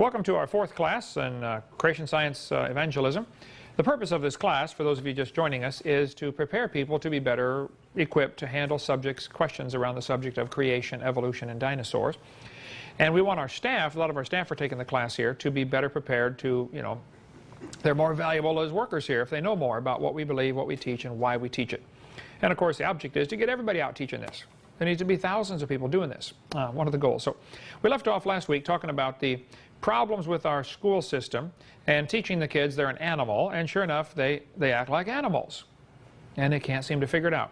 Welcome to our fourth class in Creation Science Evangelism. The purpose of this class, for those of you just joining us, is to prepare people to be better equipped to handle questions around the subject of creation, evolution, and dinosaurs. And we want our staff, a lot of our staff are taking the class here, to be better prepared to, they're more valuable as workers here if they know more about what we believe, what we teach, and why we teach it. And of course the object is to get everybody out teaching this. There needs to be thousands of people doing this, one of the goals. So we left off last week talking about the problems with our school system and teaching the kids they're an animal, and sure enough they act like animals and they can't seem to figure it out.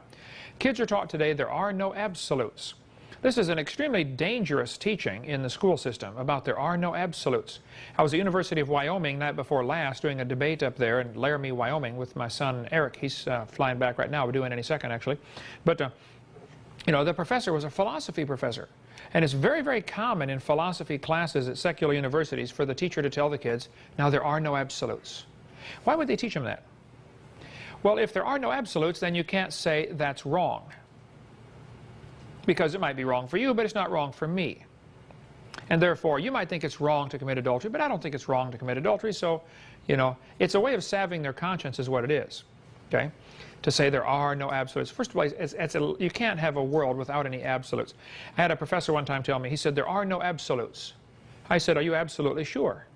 Kids are taught today there are no absolutes. This is an extremely dangerous teaching in the school system about there are no absolutes. I was at the University of Wyoming night before last doing a debate up there in Laramie, Wyoming with my son Eric. He's flying back right now. We're doing any second actually. But the professor was a philosophy professor. And it's very, very common in philosophy classes at secular universities for the teacher to tell the kids, now there are no absolutes. Why would they teach them that? Well, if there are no absolutes, then you can't say that's wrong. Because it might be wrong for you, but it's not wrong for me. And therefore, you might think it's wrong to commit adultery, but I don't think it's wrong to commit adultery. So, it's a way of salving their conscience is what it is. Okay? To say there are no absolutes. First of all, you can't have a world without any absolutes. I had a professor one time tell me, he said, there are no absolutes. I said, are you absolutely sure?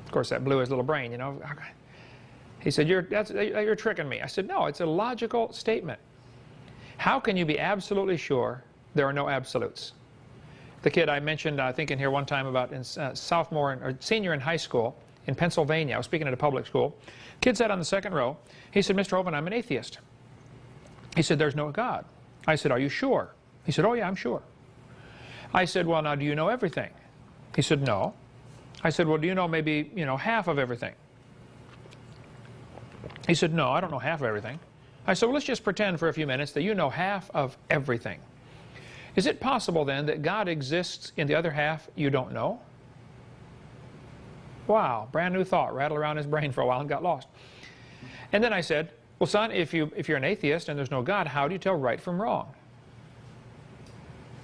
Of course, that blew his little brain, He said, you're tricking me. I said, no, it's a logical statement. How can you be absolutely sure there are no absolutes? The kid I mentioned, I think in here one time about senior in high school in Pennsylvania. I was speaking at a public school. Kid sat on the second row. He said, Mr. Hovind, I'm an atheist. He said, there's no God. I said, are you sure? He said, oh yeah, I'm sure. I said, well, now do you know everything? He said, no. I said, well, do you know maybe, half of everything? He said, no, I don't know half of everything. I said, well, let's just pretend for a few minutes that you know half of everything. Is it possible then that God exists in the other half you don't know? Wow, brand new thought rattled around his brain for a while and got lost. And then I said, well, son, if you're an atheist and there's no God, how do you tell right from wrong?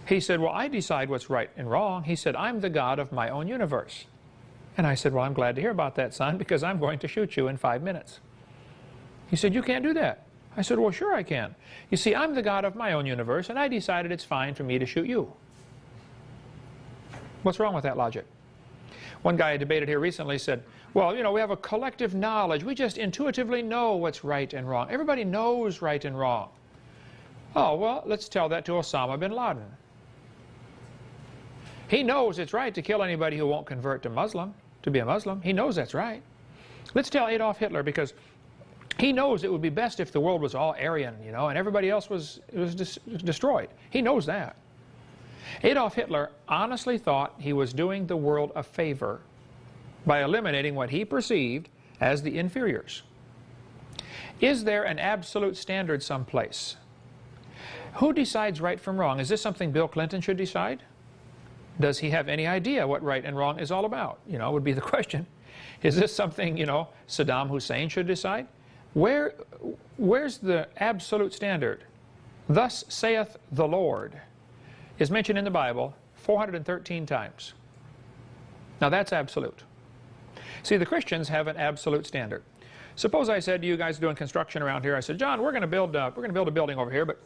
He said, well, I decide what's right and wrong. He said, I'm the God of my own universe. And I said, well, I'm glad to hear about that, son, because I'm going to shoot you in 5 minutes. He said, you can't do that. I said, well, sure I can. You see, I'm the God of my own universe, and I decided it's fine for me to shoot you. What's wrong with that logic? One guy I debated here recently said, well, we have a collective knowledge. We just intuitively know what's right and wrong. Everybody knows right and wrong. Oh, well, let's tell that to Osama bin Laden. He knows it's right to kill anybody who won't convert to be a Muslim. He knows that's right. Let's tell Adolf Hitler, because he knows it would be best if the world was all Aryan, and everybody else was destroyed. He knows that. Adolf Hitler honestly thought he was doing the world a favor by eliminating what he perceived as the inferiors. Is there an absolute standard someplace? Who decides right from wrong? Is this something Bill Clinton should decide? Does he have any idea what right and wrong is all about? Would be the question. Is this something, Saddam Hussein should decide? Where's the absolute standard? Thus saith the Lord is mentioned in the Bible 413 times. Now that's absolute. See, the Christians have an absolute standard. Suppose I said to you guys doing construction around here, I said, John, we're going to build a building over here, but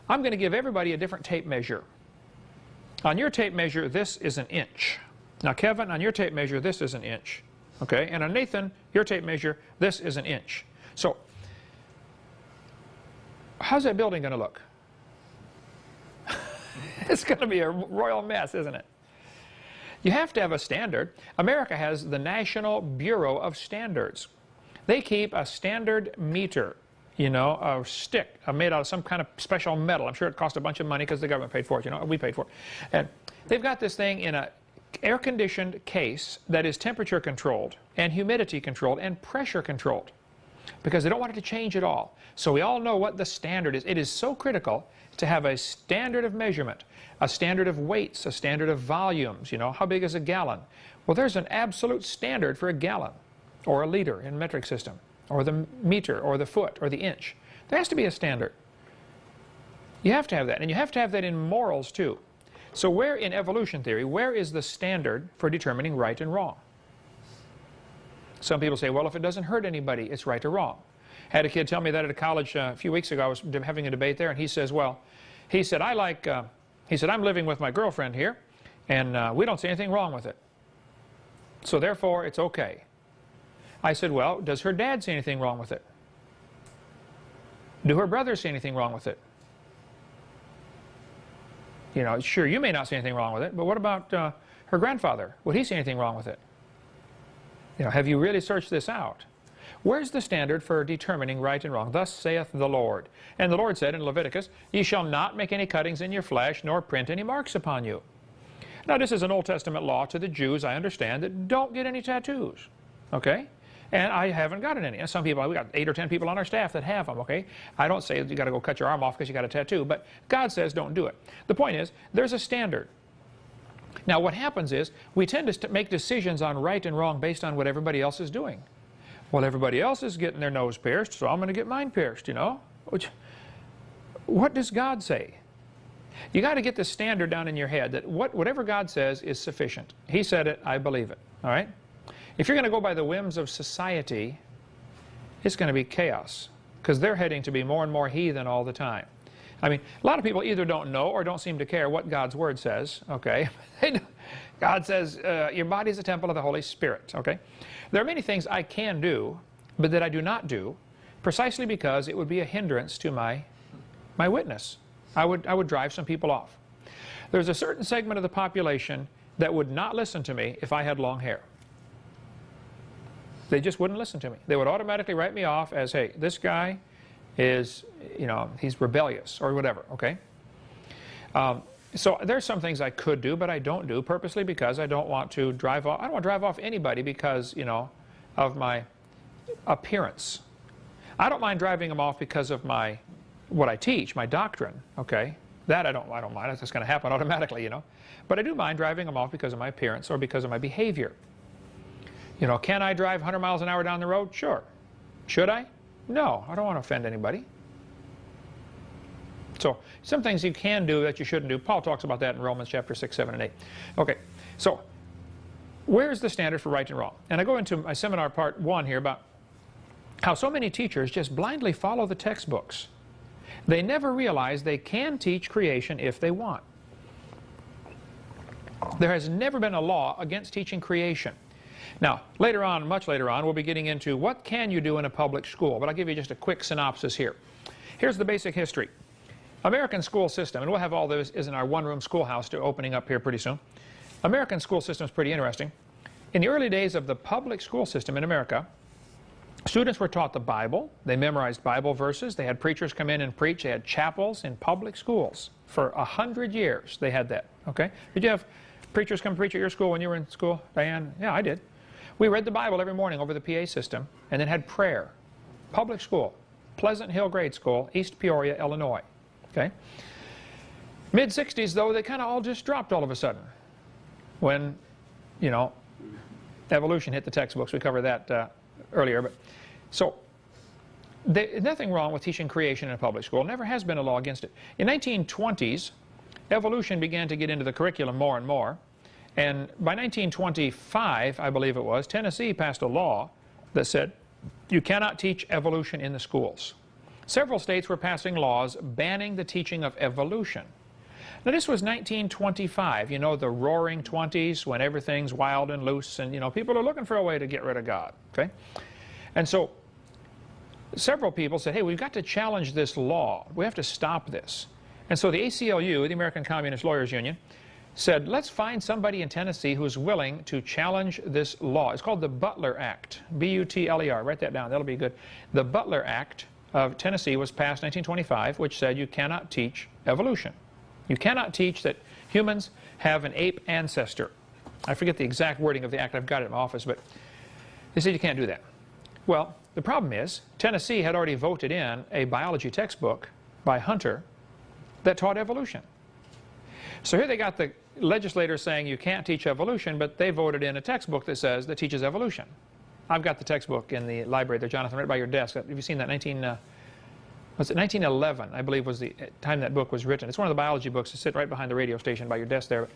I'm going to give everybody a different tape measure. On your tape measure, this is an inch. Now, Kevin, on your tape measure, this is an inch. Okay, and on Nathan, your tape measure, this is an inch. So, how's that building going to look? It's going to be a royal mess, isn't it? You have to have a standard. America has the National Bureau of Standards. They keep a standard meter, a stick made out of some kind of special metal. I'm sure it cost a bunch of money because the government paid for it, we paid for it. And they've got this thing in an air-conditioned case that is temperature controlled and humidity controlled and pressure controlled, because they don't want it to change at all. So we all know what the standard is. It is so critical to have a standard of measurement, a standard of weights, a standard of volumes. How big is a gallon? Well, there's an absolute standard for a gallon or a liter in metric system, or the meter or the foot or the inch. There has to be a standard. You have to have that, and you have to have that in morals too. So where in evolution theory, where is the standard for determining right and wrong? Some people say, well, if it doesn't hurt anybody, it's right or wrong. I had a kid tell me that at a college a few weeks ago. I was having a debate there, and he says, well, he said, I'm living with my girlfriend here, and we don't see anything wrong with it. So therefore, it's okay. I said, well, does her dad see anything wrong with it? Do her brothers see anything wrong with it? You know, sure, you may not see anything wrong with it, but what about her grandfather? Would he see anything wrong with it? You know, have you really searched this out? Where's the standard for determining right and wrong? Thus saith the Lord. And the Lord said in Leviticus, ye shall not make any cuttings in your flesh, nor print any marks upon you. Now, this is an Old Testament law to the Jews, I understand, that don't get any tattoos. Okay? And I haven't gotten any. Some people, we got 8 or 10 people on our staff that have them, okay? I don't say you got to go cut your arm off because you got a tattoo, but God says don't do it. The point is, there's a standard. Now, what happens is, we tend to make decisions on right and wrong based on what everybody else is doing. Well, everybody else is getting their nose pierced, so I'm going to get mine pierced, you know? What does God say? You got to get the standard down in your head that whatever God says is sufficient. He said it, I believe it, all right? If you're going to go by the whims of society, it's going to be chaos, because they're heading to be more and more heathen all the time. I mean, a lot of people either don't know or don't seem to care what God's Word says, okay? God says your body is a temple of the Holy Spirit, okay? There are many things I can do, but that I do not do, precisely because it would be a hindrance to my witness. I would drive some people off. There's a certain segment of the population that would not listen to me if I had long hair. They just wouldn't listen to me. They would automatically write me off as, hey, this guy is, you know, he's rebellious or whatever, okay? So there's some things I could do, but I don't do purposely because I don't want to drive off. I don't want to drive off anybody because, you know, of my appearance. I don't mind driving them off because of what I teach, my doctrine, okay? That I don't mind. It's just going to happen automatically, you know. But I do mind driving them off because of my appearance or because of my behavior. You know, can I drive 100 miles an hour down the road? Sure. Should I? No, I don't want to offend anybody. So, some things you can do that you shouldn't do. Paul talks about that in Romans chapter 6, 7, and 8. Okay, so, where's the standard for right and wrong? And I go into my seminar part 1 here about how so many teachers just blindly follow the textbooks. They never realize they can teach creation if they want. There has never been a law against teaching creation. Now, later on, much later on, we'll be getting into what can you do in a public school, but I'll give you just a quick synopsis here. Here's the basic history. American school system, and we'll have all this is in our one-room schoolhouse opening up here pretty soon. American school system is pretty interesting. In the early days of the public school system in America, students were taught the Bible. They memorized Bible verses. They had preachers come in and preach. They had chapels in public schools. For 100 years, they had that, okay? Did you have preachers come preach at your school when you were in school, Diane? Yeah, I did. We read the Bible every morning over the PA system and then had prayer. Public school, Pleasant Hill Grade School, East Peoria, Illinois. Okay? Mid-60s, though, they kind of all just dropped all of a sudden when, you know, evolution hit the textbooks. We covered that earlier. But so, nothing wrong with teaching creation in a public school. Never has been a law against it. In 1920s, evolution began to get into the curriculum more and more. And by 1925, I believe it was, Tennessee passed a law that said you cannot teach evolution in the schools. Several states were passing laws banning the teaching of evolution. Now, this was 1925, you know, the roaring 20s when everything's wild and loose and, you know, people are looking for a way to get rid of God, okay? And so several people said, hey, we've got to challenge this law. We have to stop this. And so the ACLU, the American Communist Lawyers Union, said, let's find somebody in Tennessee who's willing to challenge this law. It's called the Butler Act, B-U-T-L-E-R. Write that down. That'll be good. The Butler Act of Tennessee was passed in 1925, which said you cannot teach evolution. You cannot teach that humans have an ape ancestor. I forget the exact wording of the act. I've got it in my office, but they said you can't do that. Well, the problem is Tennessee had already voted in a biology textbook by Hunter that taught evolution. So here they got the legislators saying you can't teach evolution, but they voted in a textbook that teaches evolution. I've got the textbook in the library there, Jonathan, right by your desk. Have you seen that? was it 1911, I believe, was the time that book was written. It's one of the biology books that sit right behind the radio station by your desk there.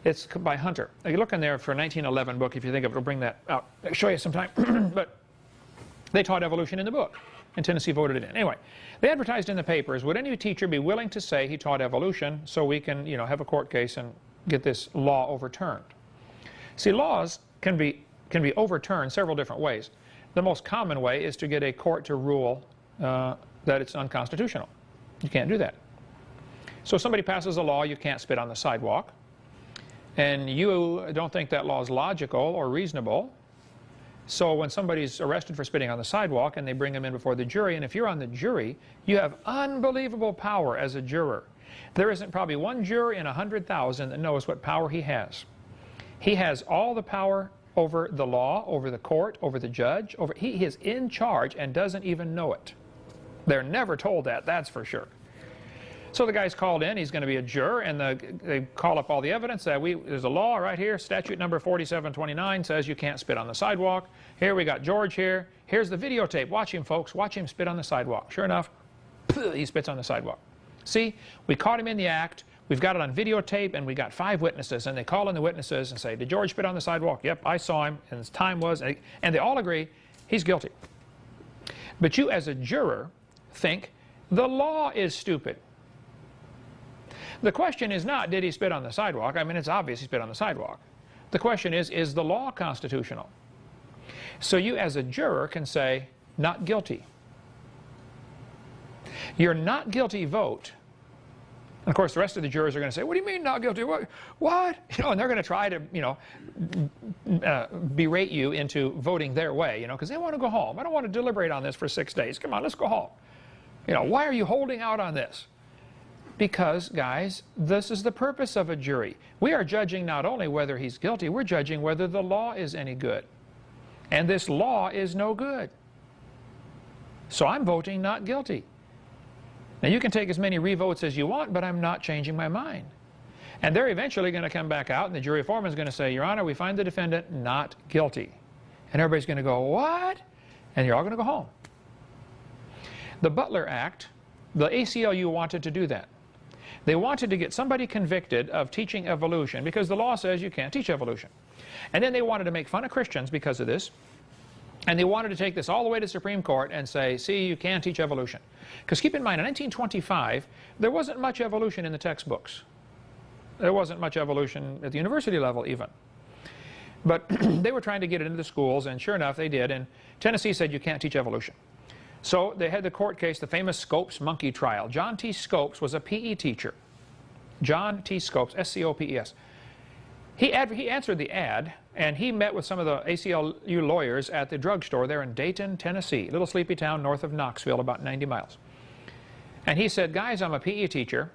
It's by Hunter. You look in there for a 1911 book, if you think of it, it'll bring that out. I'll show you sometime. But they taught evolution in the book, and Tennessee voted it in. Anyway, they advertised in the papers, would any teacher be willing to say he taught evolution so we can, have a court case and get this law overturned? See, laws can be overturned several different ways. The most common way is to get a court to rule that it's unconstitutional. You can't do that. So somebody passes a law, you can't spit on the sidewalk, and you don't think that law is logical or reasonable. So when somebody's arrested for spitting on the sidewalk and they bring him in before the jury, and if you're on the jury, you have unbelievable power as a juror. There isn't probably one juror in 100,000 that knows what power he has. He has all the power over the law, over the court, over the judge. He is in charge and doesn't even know it. They're never told that, that's for sure. So the guy's called in, he's going to be a juror, and they call up all the evidence that there's a law right here, statute number 4729 says you can't spit on the sidewalk. Here we got George here. Here's the videotape. Watch him, folks. Watch him spit on the sidewalk. Sure enough, he spits on the sidewalk. See, we caught him in the act. We've got it on videotape, and we got 5 witnesses, and they call in the witnesses and say, did George spit on the sidewalk? Yep, I saw him, and his time was, and they all agree he's guilty. But you as a juror think the law is stupid. The question is not, did he spit on the sidewalk? I mean, it's obvious he spit on the sidewalk. The question is the law constitutional? So you as a juror can say, not guilty. Your not guilty vote, and of course the rest of the jurors are going to say, what do you mean not guilty? What? And they're going to try to, berate you into voting their way, because they want to go home. I don't want to deliberate on this for 6 days. Come on, let's go home. Why are you holding out on this? Because, guys, this is the purpose of a jury. We are judging not only whether he's guilty, we're judging whether the law is any good. And this law is no good. So I'm voting not guilty. Now, you can take as many revotes as you want, but I'm not changing my mind. And they're eventually going to come back out, and the jury foreman is going to say, Your Honor, we find the defendant not guilty. And everybody's going to go, what? And you're all going to go home. The Butler Act, the ACLU wanted to do that. They wanted to get somebody convicted of teaching evolution because the law says you can't teach evolution. And then they wanted to make fun of Christians because of this. And they wanted to take this all the way to the Supreme Court and say, see, you can teach evolution. Because keep in mind, in 1925, there wasn't much evolution in the textbooks. There wasn't much evolution at the university level even. But they were trying to get it into the schools, and sure enough, they did. And Tennessee said you can't teach evolution. So they had the court case, the famous Scopes monkey trial. John T. Scopes was a PE teacher. John T. Scopes, S-C-O-P-E-S. He answered the ad, and he met with some of the ACLU lawyers at the drugstore there in Dayton, Tennessee, a little sleepy town north of Knoxville, about 90 miles. And he said, guys, I'm a PE teacher,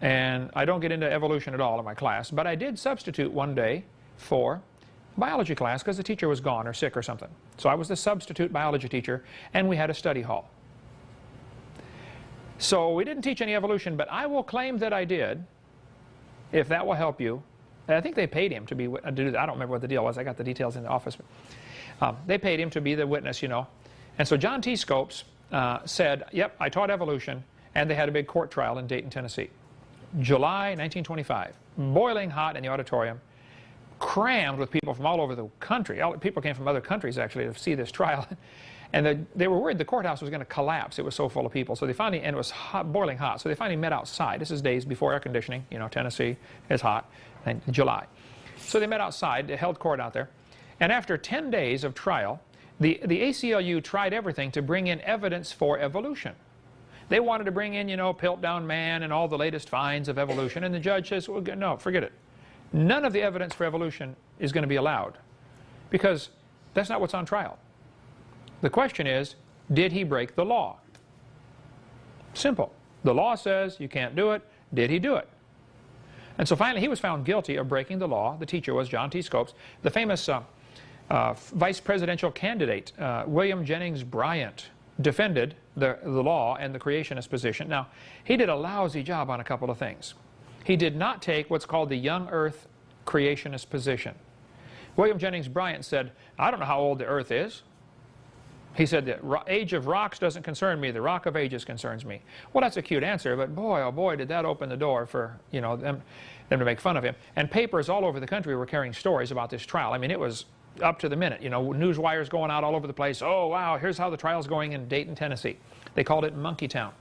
and I don't get into evolution at all in my class, but I did substitute one day for biology class because the teacher was gone or sick or something. So I was the substitute biology teacher, and we had a study hall. So we didn't teach any evolution, but I will claim that I did, if that will help you. And I think they paid him to do that. I don't remember what the deal was. I got the details in the office. But, they paid him to be the witness, And so John T. Scopes said, yep, I taught evolution, and they had a big court trial in Dayton, Tennessee. July 1925, boiling hot in the auditorium, crammed with people from all over the country. People came from other countries, actually, to see this trial. And they were worried the courthouse was going to collapse. It was so full of people. So they finally, and it was hot, boiling hot, so they finally met outside. This is days before air conditioning. Tennessee is hot in July. So they met outside. They held court out there. And after 10 days of trial, the ACLU tried everything to bring in evidence for evolution. They wanted to bring in, Piltdown Man and all the latest finds of evolution. And the judge says, well, no, forget it. None of the evidence for evolution is going to be allowed because that's not what's on trial. The question is, did he break the law? Simple. The law says you can't do it. Did he do it? And so finally he was found guilty of breaking the law. The teacher was John T. Scopes. The famous vice presidential candidate, William Jennings Bryant, defended the law and the creationist position. Now, he did a lousy job on a couple of things. He did not take what's called the young earth creationist position. William Jennings Bryant said, I don't know how old the earth is. He said, the age of rocks doesn't concern me, the rock of ages concerns me. Well, that's a cute answer, but boy, oh boy, did that open the door for, you know, them to make fun of him. And papers all over the country were carrying stories about this trial. I mean, it was up to the minute, you know, news wires going out all over the place. Oh, wow, here's how the trial's going in Dayton, Tennessee. They called it Monkey Town.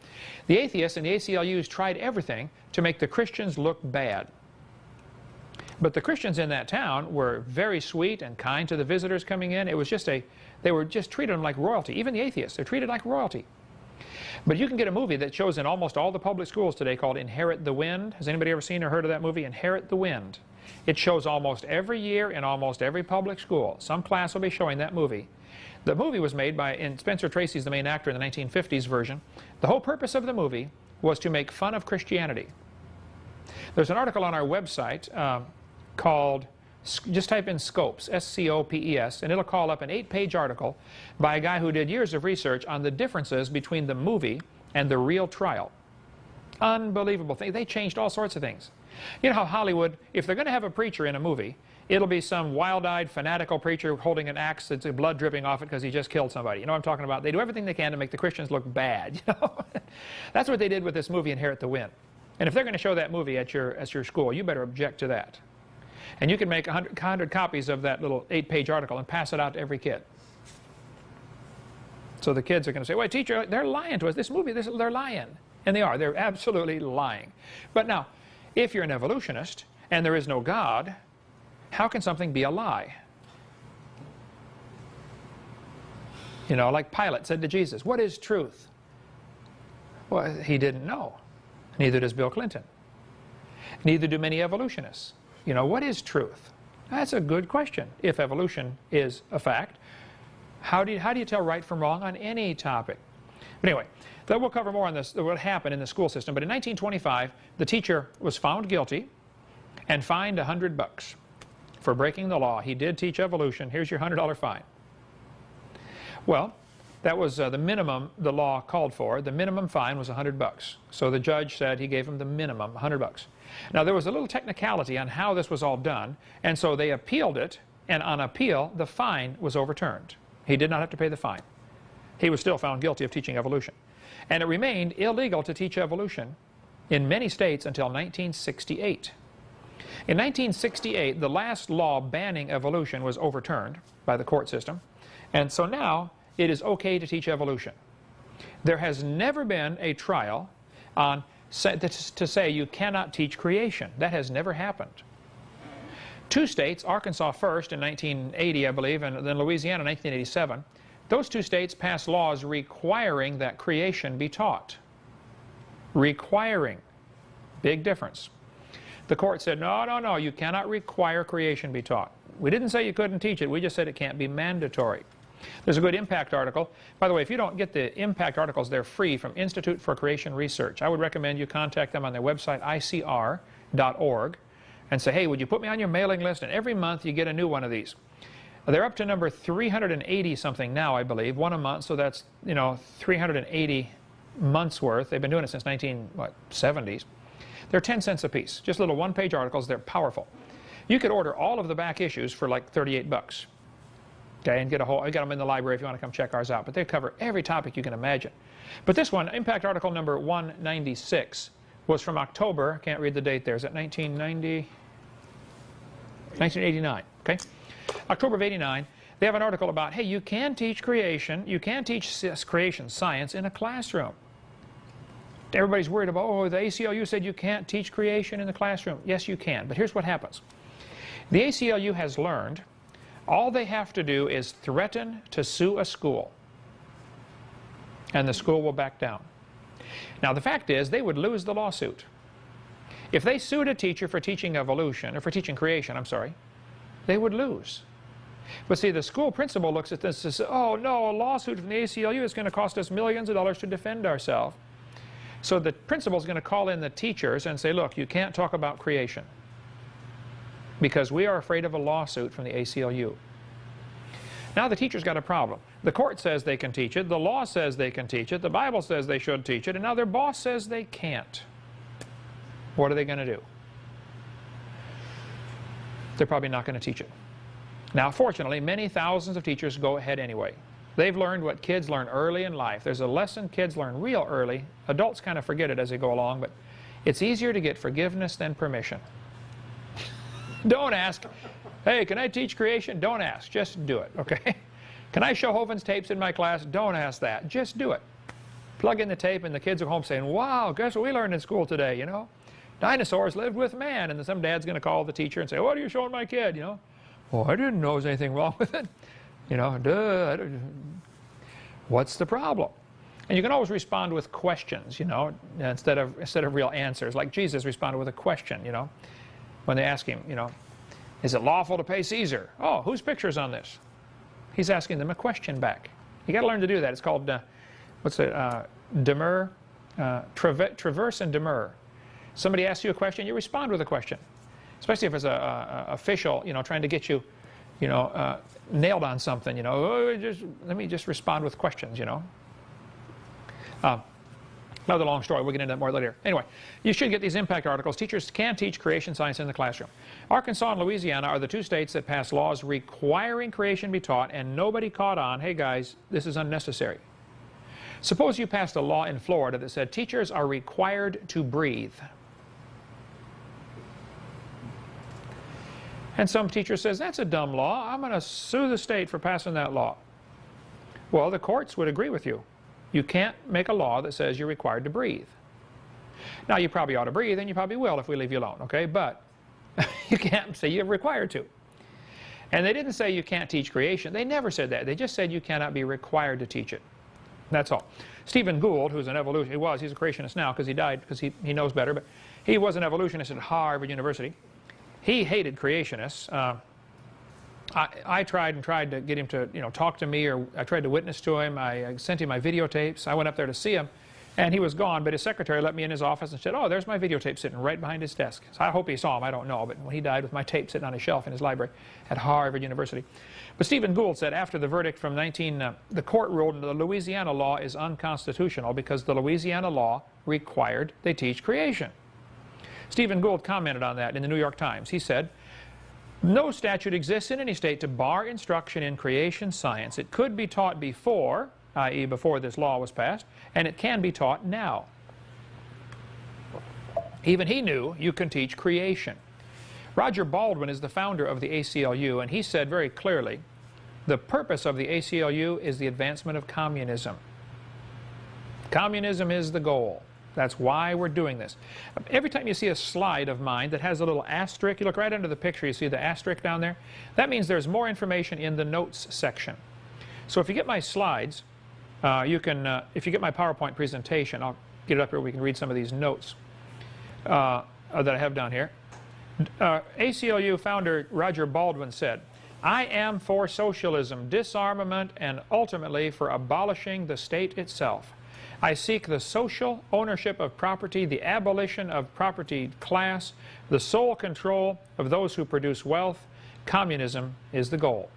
The atheists and the ACLUs tried everything to make the Christians look bad. But the Christians in that town were very sweet and kind to the visitors coming in. It was just they were just treated them like royalty. Even the atheists, they're treated like royalty. But you can get a movie that shows in almost all the public schools today called Inherit the Wind. Has anybody ever seen or heard of that movie, Inherit the Wind? It shows almost every year in almost every public school. Some class will be showing that movie. The movie was made by, and Spencer Tracy's the main actor in the 1950s version. The whole purpose of the movie was to make fun of Christianity. There's an article on our website called, just type in Scopes, S-C-O-P-E-S, and it'll call up an 8-page article by a guy who did years of research on the differences between the movie and the real trial. Unbelievable thing. They changed all sorts of things. You know how Hollywood, if they're going to have a preacher in a movie, it'll be some wild-eyed, fanatical preacher holding an axe that's blood dripping off it because he just killed somebody. You know what I'm talking about? They do everything they can to make the Christians look bad. You know? That's what they did with this movie, Inherit the Wind. And if they're going to show that movie at your school, you better object to that. And you can make 100 copies of that little 8-page article and pass it out to every kid. So the kids are going to say, wait, teacher, they're lying to us. This movie, they're lying. And they are. They're absolutely lying. But now, if you're an evolutionist and there is no God, how can something be a lie? You know, like Pilate said to Jesus, what is truth? Well, he didn't know. Neither does Bill Clinton. Neither do many evolutionists. You know, what is truth? That's a good question. If evolution is a fact, how do you tell right from wrong on any topic? But anyway, that we'll cover more on this, what happened in the school system. But in 1925, the teacher was found guilty and fined $100 for breaking the law. He did teach evolution. Here's your $100 fine. Well, that was the minimum the law called for. The minimum fine was $100. So the judge said he gave him the minimum, $100. Now, there was a little technicality on how this was all done, and so they appealed it, and on appeal, the fine was overturned. He did not have to pay the fine. He was still found guilty of teaching evolution. And it remained illegal to teach evolution in many states until 1968. In 1968, the last law banning evolution was overturned by the court system, and so now it is okay to teach evolution. There has never been a trial on to say you cannot teach creation. That has never happened. 2 states, Arkansas first in 1980, I believe, and then Louisiana in 1987, those 2 states passed laws requiring that creation be taught. Requiring. Big difference. The court said, no, no, no, you cannot require creation be taught. We didn't say you couldn't teach it, we just said it can't be mandatory. There's a good impact article. By the way, if you don't get the impact articles, they're free from Institute for Creation Research. I would recommend you contact them on their website, icr.org, and say, hey, would you put me on your mailing list? And every month you get a new one of these. They're up to number 380 something now, I believe, one a month, so that's, you know, 380 months worth. They've been doing it since 1970s. They're 10 cents a piece, just little 1-page articles. They're powerful. You could order all of the back issues for like $38. Okay, and get a whole, I got them in the library if you want to come check ours out. But they cover every topic you can imagine. But this one, impact article number 196, was from October, can't read the date there, is that 1990? 1989, okay? October of 89, they have an article about, hey, you can teach creation, you can teach creation science in a classroom. Everybody's worried about, oh, the ACLU said you can't teach creation in the classroom. Yes, you can, but here's what happens. The ACLU has learned all they have to do is threaten to sue a school, and the school will back down. Now, the fact is, they would lose the lawsuit. If they sued a teacher for teaching evolution, or for teaching creation, I'm sorry, they would lose. But see, the school principal looks at this and says, oh, no, a lawsuit from the ACLU is going to cost us millions of dollars to defend ourselves. So the principal is going to call in the teachers and say, look, you can't talk about creation, because we are afraid of a lawsuit from the ACLU. Now the teacher's got a problem. The court says they can teach it, the law says they can teach it, the Bible says they should teach it, and now their boss says they can't. What are they going to do? They're probably not going to teach it. Now, fortunately, many thousands of teachers go ahead anyway. They've learned what kids learn early in life. There's a lesson kids learn real early. Adults kind of forget it as they go along, but it's easier to get forgiveness than permission. Don't ask, hey, can I teach creation? Don't ask. Just do it, okay? Can I show Hovind's tapes in my class? Don't ask that. Just do it. Plug in the tape and the kids are home saying, wow, guess what we learned in school today, you know? Dinosaurs lived with man. And then some dad's going to call the teacher and say, what are you showing my kid, you know? Well, I didn't know there was anything wrong with it. You know, duh. What's the problem? And you can always respond with questions, you know, instead of real answers. Like Jesus responded with a question, you know, when they ask him, you know, is it lawful to pay Caesar? Oh, whose picture's on this? He's asking them a question back. You got to learn to do that. It's called, what's it, demur, traverse and demur. Somebody asks you a question, you respond with a question. Especially if it's a official, you know, trying to get you, you know, nailed on something, you know. Oh, let me just respond with questions, you know. Another long story. We'll get into that more later. Anyway, you should get these impact articles. Teachers can teach creation science in the classroom. Arkansas and Louisiana are the two states that passed laws requiring creation be taught, and nobody caught on, hey guys, this is unnecessary. Suppose you passed a law in Florida that said teachers are required to breathe. And some teacher says, that's a dumb law. I'm going to sue the state for passing that law. Well, the courts would agree with you. You can't make a law that says you're required to breathe. Now, you probably ought to breathe, and you probably will if we leave you alone, okay? But you can't say you're required to. And they didn't say you can't teach creation. They never said that. They just said you cannot be required to teach it. That's all. Stephen Gould, who's an evolutionist, he's a creationist now because he died, because he knows better, but he was an evolutionist at Harvard University. He hated creationists. I tried to get him to, you know, talk to me, or I tried to witness to him. I sent him my videotapes. I went up there to see him, and he was gone, but his secretary let me in his office and said, oh, there's my videotape sitting right behind his desk. So I hope he saw him. I don't know, but when he died, with my tape sitting on his shelf in his library at Harvard University. But Stephen Gould said after the verdict from the court ruled the Louisiana law is unconstitutional because the Louisiana law required they teach creation. Stephen Gould commented on that in the New York Times. He said, no statute exists in any state to bar instruction in creation science. It could be taught before, i.e. before this law was passed, and it can be taught now. Even he knew you can teach creation. Roger Baldwin is the founder of the ACLU, and he said very clearly, the purpose of the ACLU is the advancement of communism. Communism is the goal. That's why we're doing this. Every time you see a slide of mine that has a little asterisk, you look right under the picture, you see the asterisk down there? That means there's more information in the notes section. So if you get my slides, you can, if you get my PowerPoint presentation, I'll get it up here, we can read some of these notes that I have down here. ACLU founder Roger Baldwin said, I am for socialism, disarmament, and ultimately for abolishing the state itself. I seek the social ownership of property, the abolition of property class, the sole control of those who produce wealth. Communism is the goal.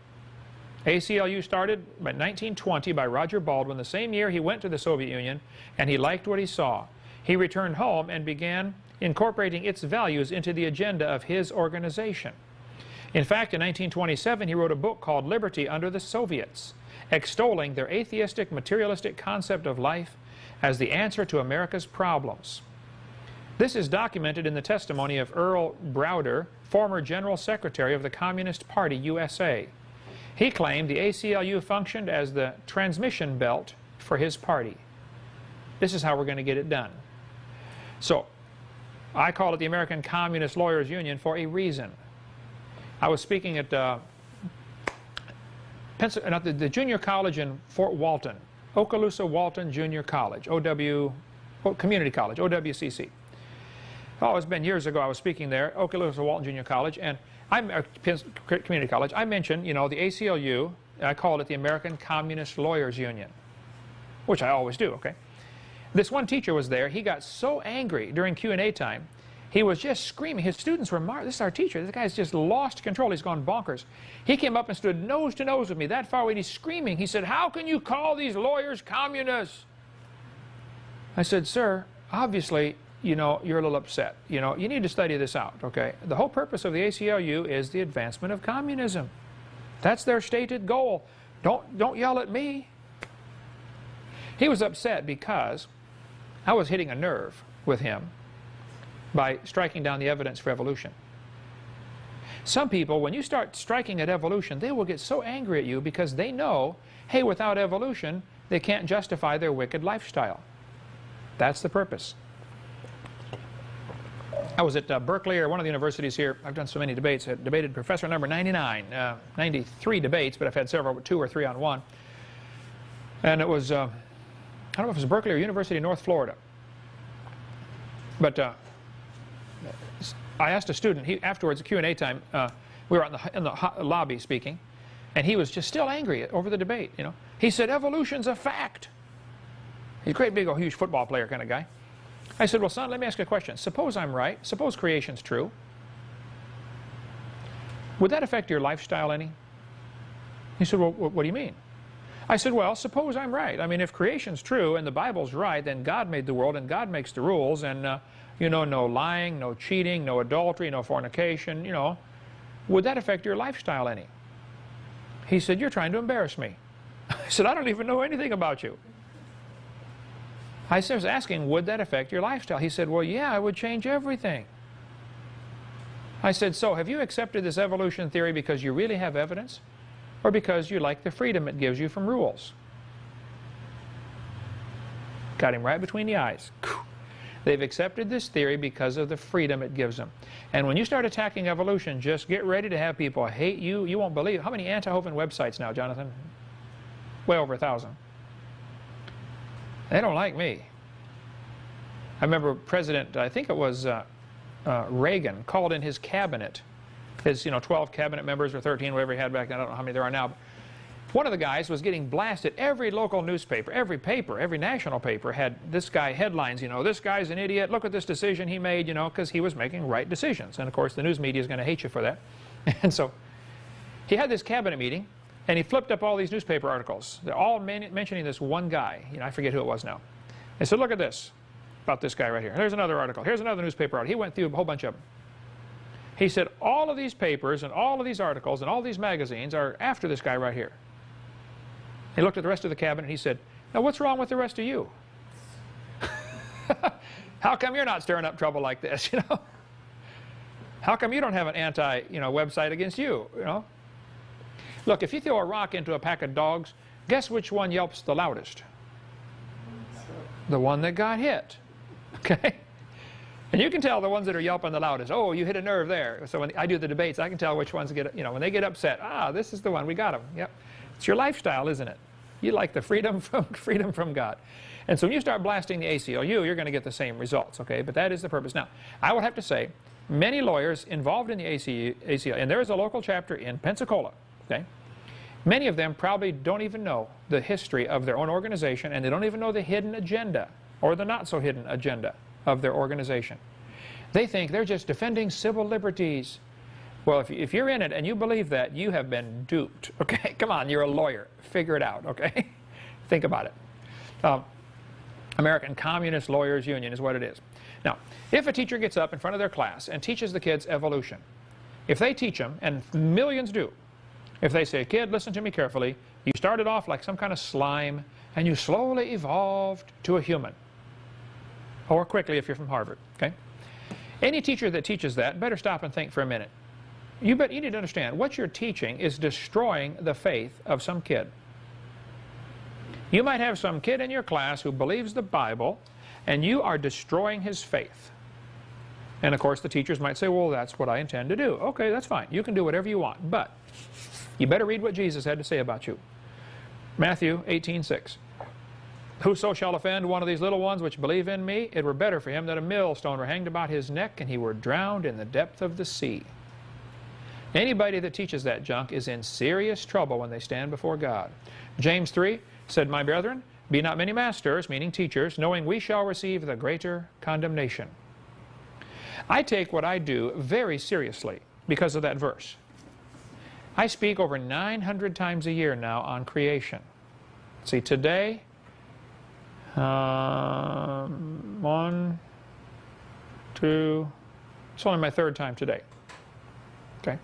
ACLU started by 1920 by Roger Baldwin. The same year he went to the Soviet Union, and he liked what he saw. He returned home and began incorporating its values into the agenda of his organization. In fact, in 1927, he wrote a book called Liberty Under the Soviets, extolling their atheistic, materialistic concept of life as the answer to America's problems. This is documented in the testimony of Earl Browder, former General Secretary of the Communist Party, USA. He claimed the ACLU functioned as the transmission belt for his party. This is how we're going to get it done. So, I call it the American Communist Lawyers Union for a reason. I was speaking at the junior college in Fort Walton, Okaloosa Walton Junior College, Community College, OWCC. Oh, it's been years ago I was speaking there, Okaloosa Walton Junior College, and Community College. I mentioned, you know, the ACLU, I called it the American Communist Lawyers Union, which I always do, okay? This one teacher was there. He got so angry during Q&A time. He was just screaming. His students were marveling. This is our teacher. This guy's just lost control. He's gone bonkers. He came up and stood nose to nose with me that far away, and he's screaming. He said, how can you call these lawyers communists? I said, sir, obviously, you know, you're a little upset. You know, you need to study this out, okay? The whole purpose of the ACLU is the advancement of communism. That's their stated goal. Don't yell at me. He was upset because I was hitting a nerve with him by striking down the evidence for evolution. Some people, when you start striking at evolution, they will get so angry at you because they know, hey, without evolution, they can't justify their wicked lifestyle. That's the purpose. I was at Berkeley, or one of the universities here. I've done so many debates. I debated professor number 99, 93 debates, but I've had several, 2 or 3 on 1. And it was, I don't know if it was Berkeley or University of North Florida. But I asked a student, afterwards, at Q&A time, we were in the lobby speaking, and he was just still angry over the debate, you know. He said, evolution's a fact. He's a great big old huge football player kind of guy. I said, well, son, let me ask you a question. Suppose I'm right. Suppose creation's true. Would that affect your lifestyle any? He said, well, what do you mean? I said, well, suppose I'm right. I mean, if creation's true and the Bible's right, then God made the world and God makes the rules, and, you know, no lying, no cheating, no adultery, no fornication, you know. Would that affect your lifestyle any? He said, you're trying to embarrass me. I said, I don't even know anything about you. I was asking, would that affect your lifestyle? He said, well, yeah, it would change everything. I said, so have you accepted this evolution theory because you really have evidence, or because you like the freedom it gives you from rules? Got him right between the eyes. They've accepted this theory because of the freedom it gives them. And when you start attacking evolution, just get ready to have people hate you. You won't believe. How many anti-Hovind websites now, Jonathan? Way over 1,000. They don't like me. I remember President, I think it was Reagan, called in his cabinet, his 12 cabinet members or 13, whatever he had back then. I don't know how many there are now. One of the guys was getting blasted. Every local newspaper, every paper, every national paper had this guy headlines, this guy's an idiot, look at this decision he made, because he was making right decisions. And of course the news media is going to hate you for that. And so he had this cabinet meeting, and he flipped up all these newspaper articles. They're all mentioning this one guy. I forget who it was now. They said, look at this, about this guy right here. Here's another article. Here's another newspaper article. He went through a whole bunch of them. He said, all of these papers and all of these articles and all these magazines are after this guy right here. He looked at the rest of the cabinet and he said, now what's wrong with the rest of you? How come you're not stirring up trouble like this, How come you don't have an website against you, Look, if you throw a rock into a pack of dogs, guess which one yelps the loudest? The one that got hit, okay? And you can tell the ones that are yelping the loudest. Oh, you hit a nerve there. So when I do the debates, I can tell which ones get, when they get upset. Ah, this is the one. We got him. Yep. It's your lifestyle, isn't it? You like the freedom from God. And so when you start blasting the ACLU, you're going to get the same results, okay? But that is the purpose. Now, I would have to say, many lawyers involved in the ACLU, and there is a local chapter in Pensacola, okay? Many of them probably don't even know the history of their own organization, and they don't even know the hidden agenda, or the not-so-hidden agenda of their organization. They think they're just defending civil liberties. Well, if you're in it and you believe that, you have been duped, okay? Come on, you're a lawyer. Figure it out, okay? Think about it. American Communist Lawyers Union is what it is. Now, if a teacher gets up in front of their class and teaches the kids evolution, if they teach them, and millions do, if they say, kid, listen to me carefully, you started off like some kind of slime, and you slowly evolved to a human. Or quickly if you're from Harvard, okay? Any teacher that teaches that better stop and think for a minute. You need to understand, what you're teaching is destroying the faith of some kid. You might have some kid in your class who believes the Bible, and you are destroying his faith. And of course the teachers might say, well, that's what I intend to do. Okay, that's fine. You can do whatever you want, but you better read what Jesus had to say about you. Matthew 18:6. Whoso shall offend one of these little ones which believe in me, it were better for him that a millstone were hanged about his neck and he were drowned in the depth of the sea. Anybody that teaches that junk is in serious trouble when they stand before God. James 3 said, my brethren, be not many masters, meaning teachers, knowing we shall receive the greater condemnation. I take what I do very seriously because of that verse. I speak over 900 times a year now on creation. See, today, 1, 2, it's only my 3rd time today. Okay.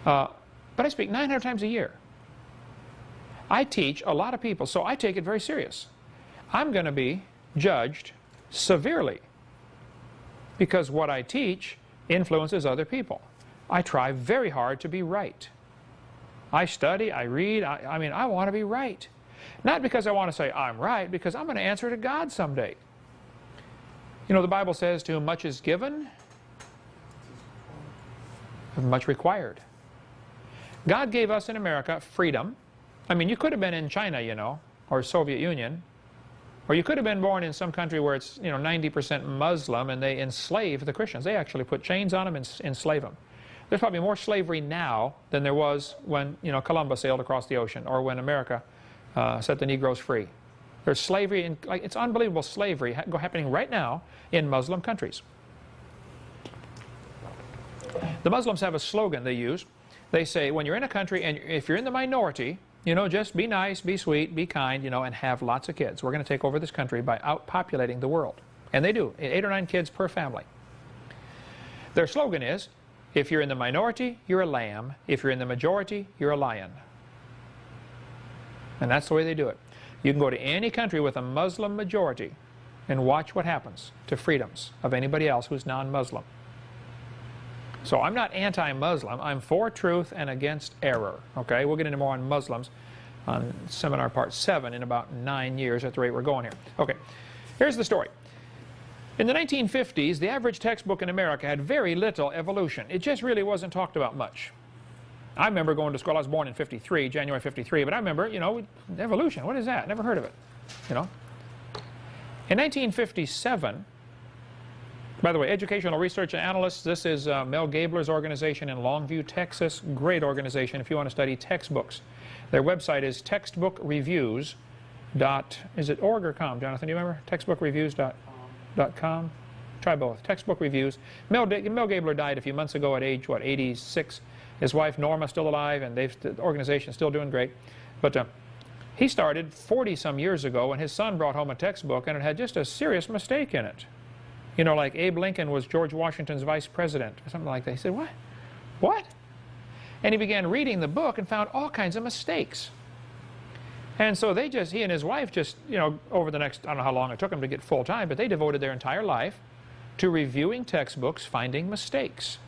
But I speak 900 times a year. I teach a lot of people, so I take it very serious. I'm going to be judged severely because what I teach influences other people. I try very hard to be right. I study, I read, I mean, I want to be right. Not because I want to say I'm right, because I'm going to answer to God someday. You know, the Bible says, to whom much is given, much required. God gave us in America freedom. I mean, you could have been in China, you know, or Soviet Union, or you could have been born in some country where it's, you know, 90% Muslim and they enslave the Christians. They actually put chains on them and enslave them. There's probably more slavery now than there was when, you know, Columbus sailed across the ocean or when America set the Negroes free. There's slavery, like, it's unbelievable slavery happening right now in Muslim countries. The Muslims have a slogan they use. They say, when you're in a country and if you're in the minority, you know, just be nice, be sweet, be kind, you know, and have lots of kids. We're going to take over this country by outpopulating the world. And they do, 8 or 9 kids per family. Their slogan is, if you're in the minority, you're a lamb. If you're in the majority, you're a lion. And that's the way they do it. You can go to any country with a Muslim majority and watch what happens to freedoms of anybody else who's non-Muslim. So I'm not anti-Muslim. I'm for truth and against error. Okay, we'll get into more on Muslims on seminar part 7 in about 9 years at the rate we're going here. Okay, here's the story. In the 1950s, the average textbook in America had very little evolution. It just really wasn't talked about much. I remember going to school. I was born in '53, January '53, but I remember, you know, evolution. What is that? Never heard of it. You know. In 1957, by the way, Educational Research and Analysts, this is Mel Gabler's organization in Longview, Texas. Great organization if you want to study textbooks. Their website is textbookreviews. Is it org or com, Jonathan? Do you remember? Textbookreviews.com? Try both. Textbook Reviews. Mel Gabler died a few months ago at age, what, 86. His wife Norma still alive, and the organization's still doing great. But he started 40-some years ago, and his son brought home a textbook, and it had just a serious mistake in it. You know, like Abe Lincoln was George Washington's vice president, or something like that. He said, what? What? And he began reading the book and found all kinds of mistakes. And so he and his wife just, you know, over the next, I don't know how long it took them to get full time, but they devoted their entire life to reviewing textbooks, finding mistakes.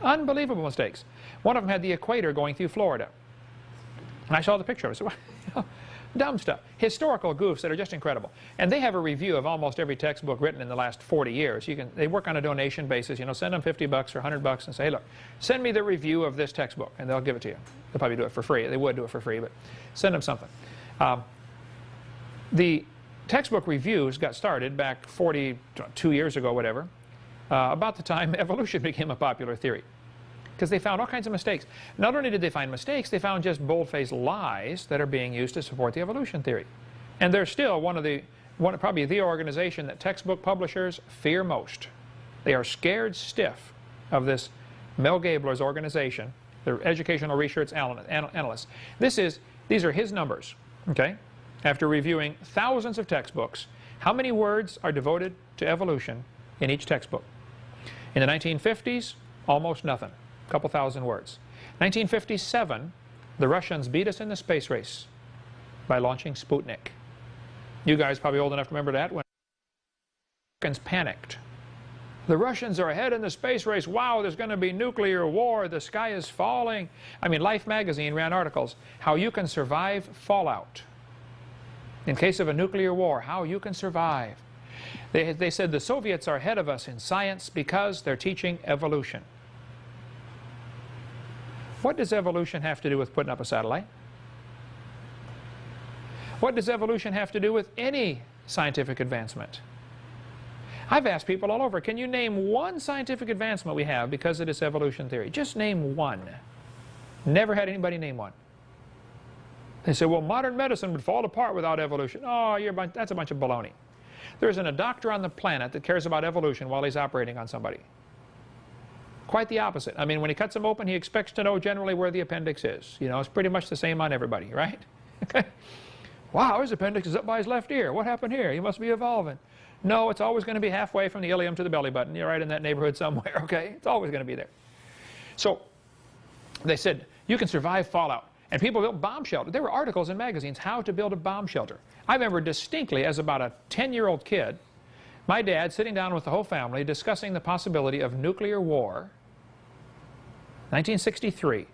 Unbelievable mistakes. One of them had the equator going through Florida. And I saw the picture of it. I said, well, dumb stuff. Historical goofs that are just incredible. And they have a review of almost every textbook written in the last 40 years. They work on a donation basis. You know, send them $50 or $100 and say, hey, look, send me the review of this textbook, and they'll give it to you. They'll probably do it for free. They would do it for free, but send them something. The textbook reviews got started back 42 years ago, whatever, about the time evolution became a popular theory. Because they found all kinds of mistakes. Not only did they find mistakes, they found just bold-faced lies that are being used to support the evolution theory. And they're still probably the organization that textbook publishers fear most. They are scared stiff of this Mel Gabler's organization, the Educational Research Analysts. These are his numbers, okay? After reviewing thousands of textbooks, how many words are devoted to evolution in each textbook? In the 1950s, almost nothing. A couple thousand words. 1957, the Russians beat us in the space race by launching Sputnik. You guys probably old enough to remember that when the Americans panicked. The Russians are ahead in the space race. Wow, there's going to be nuclear war. The sky is falling. I mean, Life magazine ran articles, how you can survive fallout. In case of a nuclear war, how you can survive. They said the Soviets are ahead of us in science because they're teaching evolution. What does evolution have to do with putting up a satellite? What does evolution have to do with any scientific advancement? I've asked people all over, can you name one scientific advancement we have because of this evolution theory? Just name one. Never had anybody name one. They say, well, modern medicine would fall apart without evolution. Oh, that's a bunch of baloney. There isn't a doctor on the planet that cares about evolution while he's operating on somebody. Quite the opposite. I mean, when he cuts them open, he expects to know generally where the appendix is. You know, it's pretty much the same on everybody, right? Okay. Wow, his appendix is up by his left ear. What happened here? He must be evolving. No, it's always going to be halfway from the ilium to the belly button. You're right in that neighborhood somewhere, okay? It's always going to be there. So they said, you can survive fallout. And people built bomb shelters. There were articles in magazines how to build a bomb shelter. I remember distinctly as about a 10-year-old kid, my dad sitting down with the whole family discussing the possibility of nuclear war. 1963.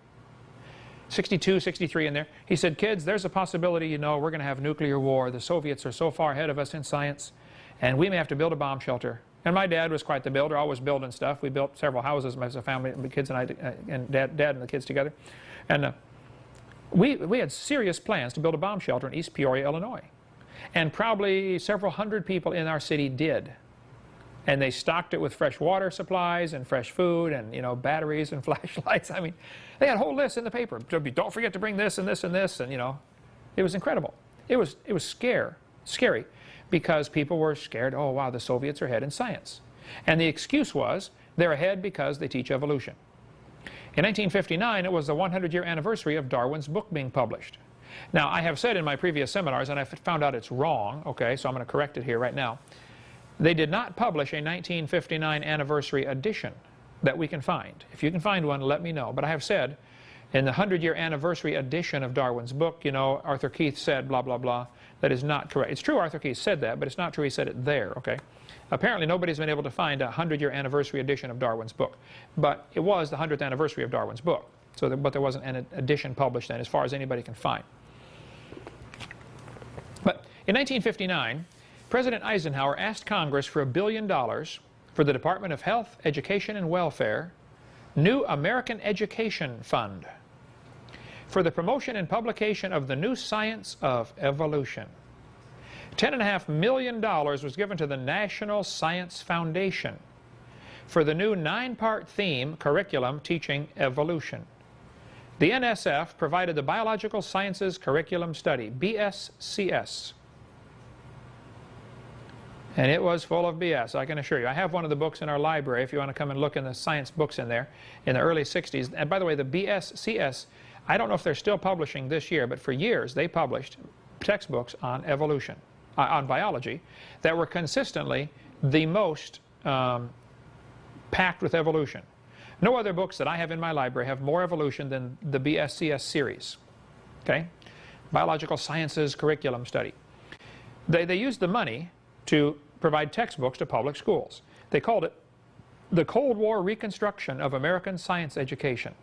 62, 63 in there. He said, kids, there's a possibility, you know, we're going to have nuclear war. The Soviets are so far ahead of us in science, and we may have to build a bomb shelter. And my dad was quite the builder, always building stuff. We built several houses as a family, the kids and I, and dad and the kids together. And we had serious plans to build a bomb shelter in East Peoria, Illinois. And probably several hundred people in our city did. And they stocked it with fresh water supplies and fresh food and, you know, batteries and flashlights. I mean, they had whole lists in the paper. Don't forget to bring this and this and this, and, you know, it was incredible. It was scary because people were scared, oh, wow, the Soviets are ahead in science. And the excuse was they're ahead because they teach evolution. In 1959, it was the 100-year anniversary of Darwin's book being published. Now, I have said in my previous seminars, and I found out it's wrong, okay, so I'm going to correct it here right now. They did not publish a 1959 anniversary edition that we can find. If you can find one, let me know. But I have said, in the 100-year anniversary edition of Darwin's book, you know, Arthur Keith said blah, blah, blah. That is not correct. It's true Arthur Keith said that, but it's not true he said it there, okay? Apparently nobody's been able to find a 100-year anniversary edition of Darwin's book. But it was the 100th anniversary of Darwin's book. So but there wasn't an edition published then, as far as anybody can find. But in 1959, President Eisenhower asked Congress for $1 billion for the Department of Health, Education, and Welfare, New American Education Fund, for the promotion and publication of the new science of evolution. $10.5 million was given to the National Science Foundation for the new 9-part theme curriculum teaching evolution. The NSF provided the Biological Sciences Curriculum Study, BSCS. And it was full of BS, I can assure you. I have one of the books in our library if you want to come and look in the science books in there in the early 60s. And by the way, the BSCS, I don't know if they're still publishing this year, but for years they published textbooks on evolution, on biology, that were consistently the most packed with evolution. No other books that I have in my library have more evolution than the BSCS series. Okay? Biological Sciences Curriculum Study. They used the money to provide textbooks to public schools. They called it the Cold War Reconstruction of American Science Education.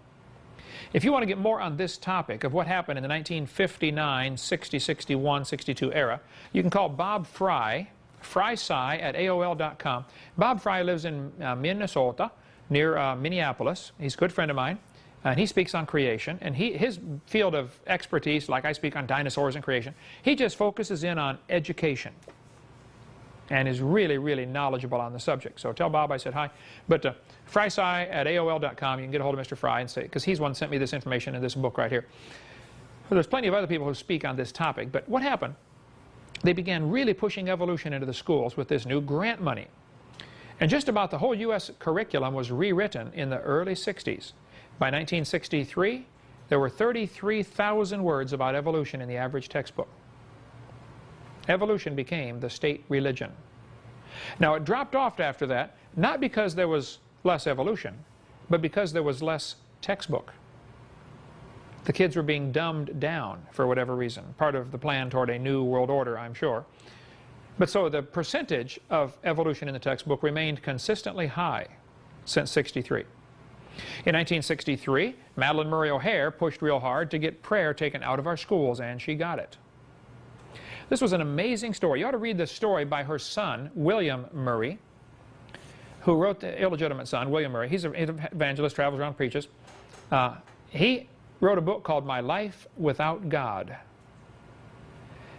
If you want to get more on this topic of what happened in the 1959, 60, 61, 62 era, you can call Bob Fry, FrySci@AOL.com. Bob Fry lives in Minnesota, near Minneapolis. He's a good friend of mine, and he speaks on creation. And his field of expertise, like I speak on dinosaurs and creation, he just focuses in on education and is really, really knowledgeable on the subject. So tell Bob I said hi. But FrySci@AOL.com, you can get a hold of Mr. Fry and say, because he's one who sent me this information in this book right here. Well, there's plenty of other people who speak on this topic, but what happened? They began really pushing evolution into the schools with this new grant money. And just about the whole U.S. curriculum was rewritten in the early 60s. By 1963, there were 33,000 words about evolution in the average textbook. Evolution became the state religion. Now, it dropped off after that, not because there was less evolution, but because there was less textbook. The kids were being dumbed down for whatever reason, part of the plan toward a new world order, I'm sure. But so the percentage of evolution in the textbook remained consistently high since '63. In 1963, Madalyn Murray O'Hair pushed real hard to get prayer taken out of our schools, and she got it. This was an amazing story. You ought to read this story by her son, William Murray, who wrote the illegitimate son, William Murray. He's an evangelist, travels around, preaches. He wrote a book called My Life Without God.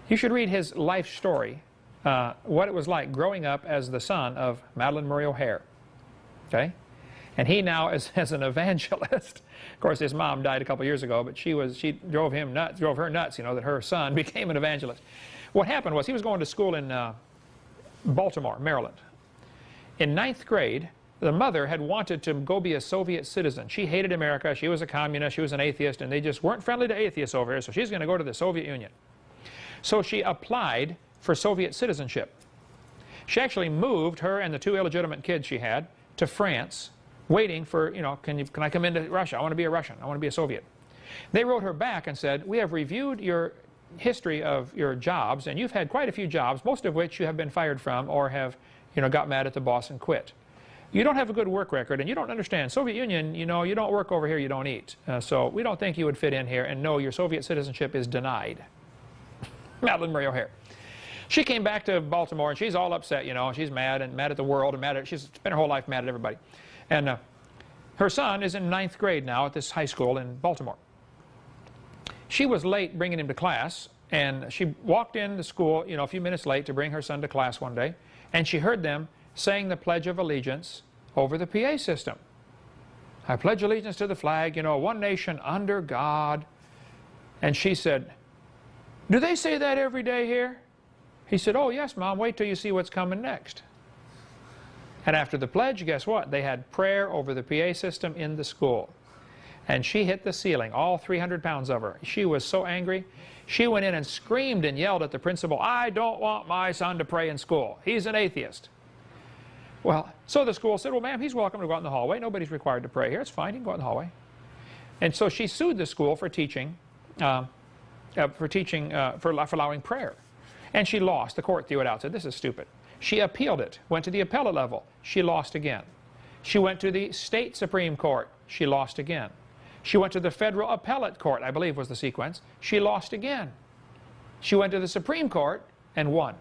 You should read his life story, what it was like growing up as the son of Madalyn Murray O'Hair. Okay? And he now is as an evangelist. Of course, his mom died a couple years ago, but she drove her nuts, you know, that her son became an evangelist. What happened was he was going to school in Baltimore, Maryland. In 9th grade, the mother had wanted to go be a Soviet citizen. She hated America. She was a communist. She was an atheist, and they just weren't friendly to atheists over here, so she's going to go to the Soviet Union. So she applied for Soviet citizenship. She actually moved, her and the 2 illegitimate kids she had, to France, waiting for, you know, can I come into Russia? I want to be a Russian. I want to be a Soviet. They wrote her back and said, we have reviewed your history of your jobs, and you've had quite a few jobs, most of which you have been fired from or have, got mad at the boss and quit. You don't have a good work record, and you don't understand. Soviet Union, you don't work over here, you don't eat. So we don't think you would fit in here, and no, your Soviet citizenship is denied. Madeline Murray O'Hare. She came back to Baltimore, and she's all upset, she's mad and mad at the world, and she's spent her whole life mad at everybody. And her son is in 9th grade now at this high school in Baltimore. She was late bringing him to class, and she walked in to school, a few minutes late to bring her son to class one day, and she heard them saying the Pledge of Allegiance over the PA system. I pledge allegiance to the flag, one nation under God. And she said, do they say that every day here? He said, oh yes, Mom, wait till you see what's coming next. And after the pledge, guess what? They had prayer over the PA system in the school. And she hit the ceiling, all 300 pounds of her. She was so angry. She went in and screamed and yelled at the principal, I don't want my son to pray in school. He's an atheist. Well, so the school said, well, ma'am, he's welcome to go out in the hallway. Nobody's required to pray here. It's fine. He can go out in the hallway. And so she sued the school for allowing prayer. And she lost. The court threw it out, said, this is stupid. She appealed it, went to the appellate level. She lost again. She went to the state Supreme Court. She lost again. She went to the federal appellate court, I believe was the sequence. She lost again. She went to the Supreme Court and won.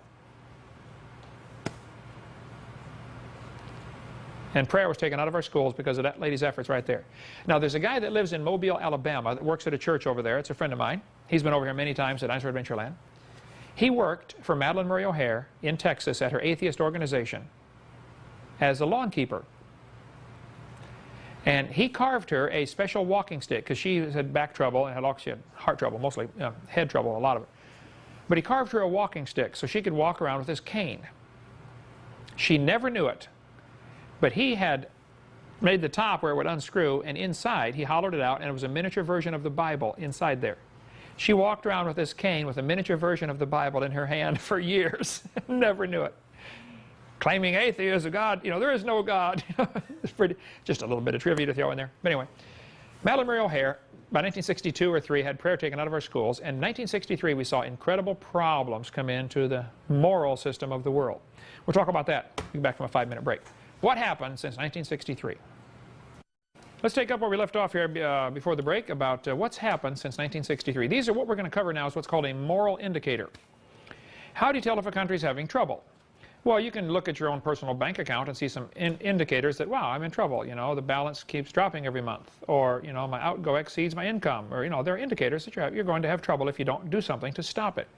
And prayer was taken out of our schools because of that lady's efforts right there. Now, there's a guy that lives in Mobile, Alabama, that works at a church over there. It's a friend of mine. He's been over here many times at Dinosaur Adventureland. He worked for Madeline Murray O'Hare in Texas at her atheist organization as a lawn keeper. And he carved her a special walking stick because she had back trouble and she had heart trouble, mostly head trouble, a lot of it. But he carved her a walking stick so she could walk around with this cane. She never knew it. But he had made the top where it would unscrew, and inside he hollowed it out, and it was a miniature version of the Bible inside there. She walked around with this cane with a miniature version of the Bible in her hand for years. Never knew it. Claiming atheism, God, there is no God. It's pretty, just a little bit of trivia to throw in there. But anyway, Madeline Murray O'Hare, by 1962 or 3, had prayer taken out of our schools, and in 1963 we saw incredible problems come into the moral system of the world. We'll talk about that. We'll be back from a 5-minute break. What happened since 1963? Let's take up where we left off here before the break about what's happened since 1963. These are what we're going to cover now is what's called a moral indicator. How do you tell if a country's having trouble? Well, you can look at your own personal bank account and see some indicators that, wow, I'm in trouble. The balance keeps dropping every month. Or, my outgo exceeds my income. Or, there are indicators that you're going to have trouble if you don't do something to stop it.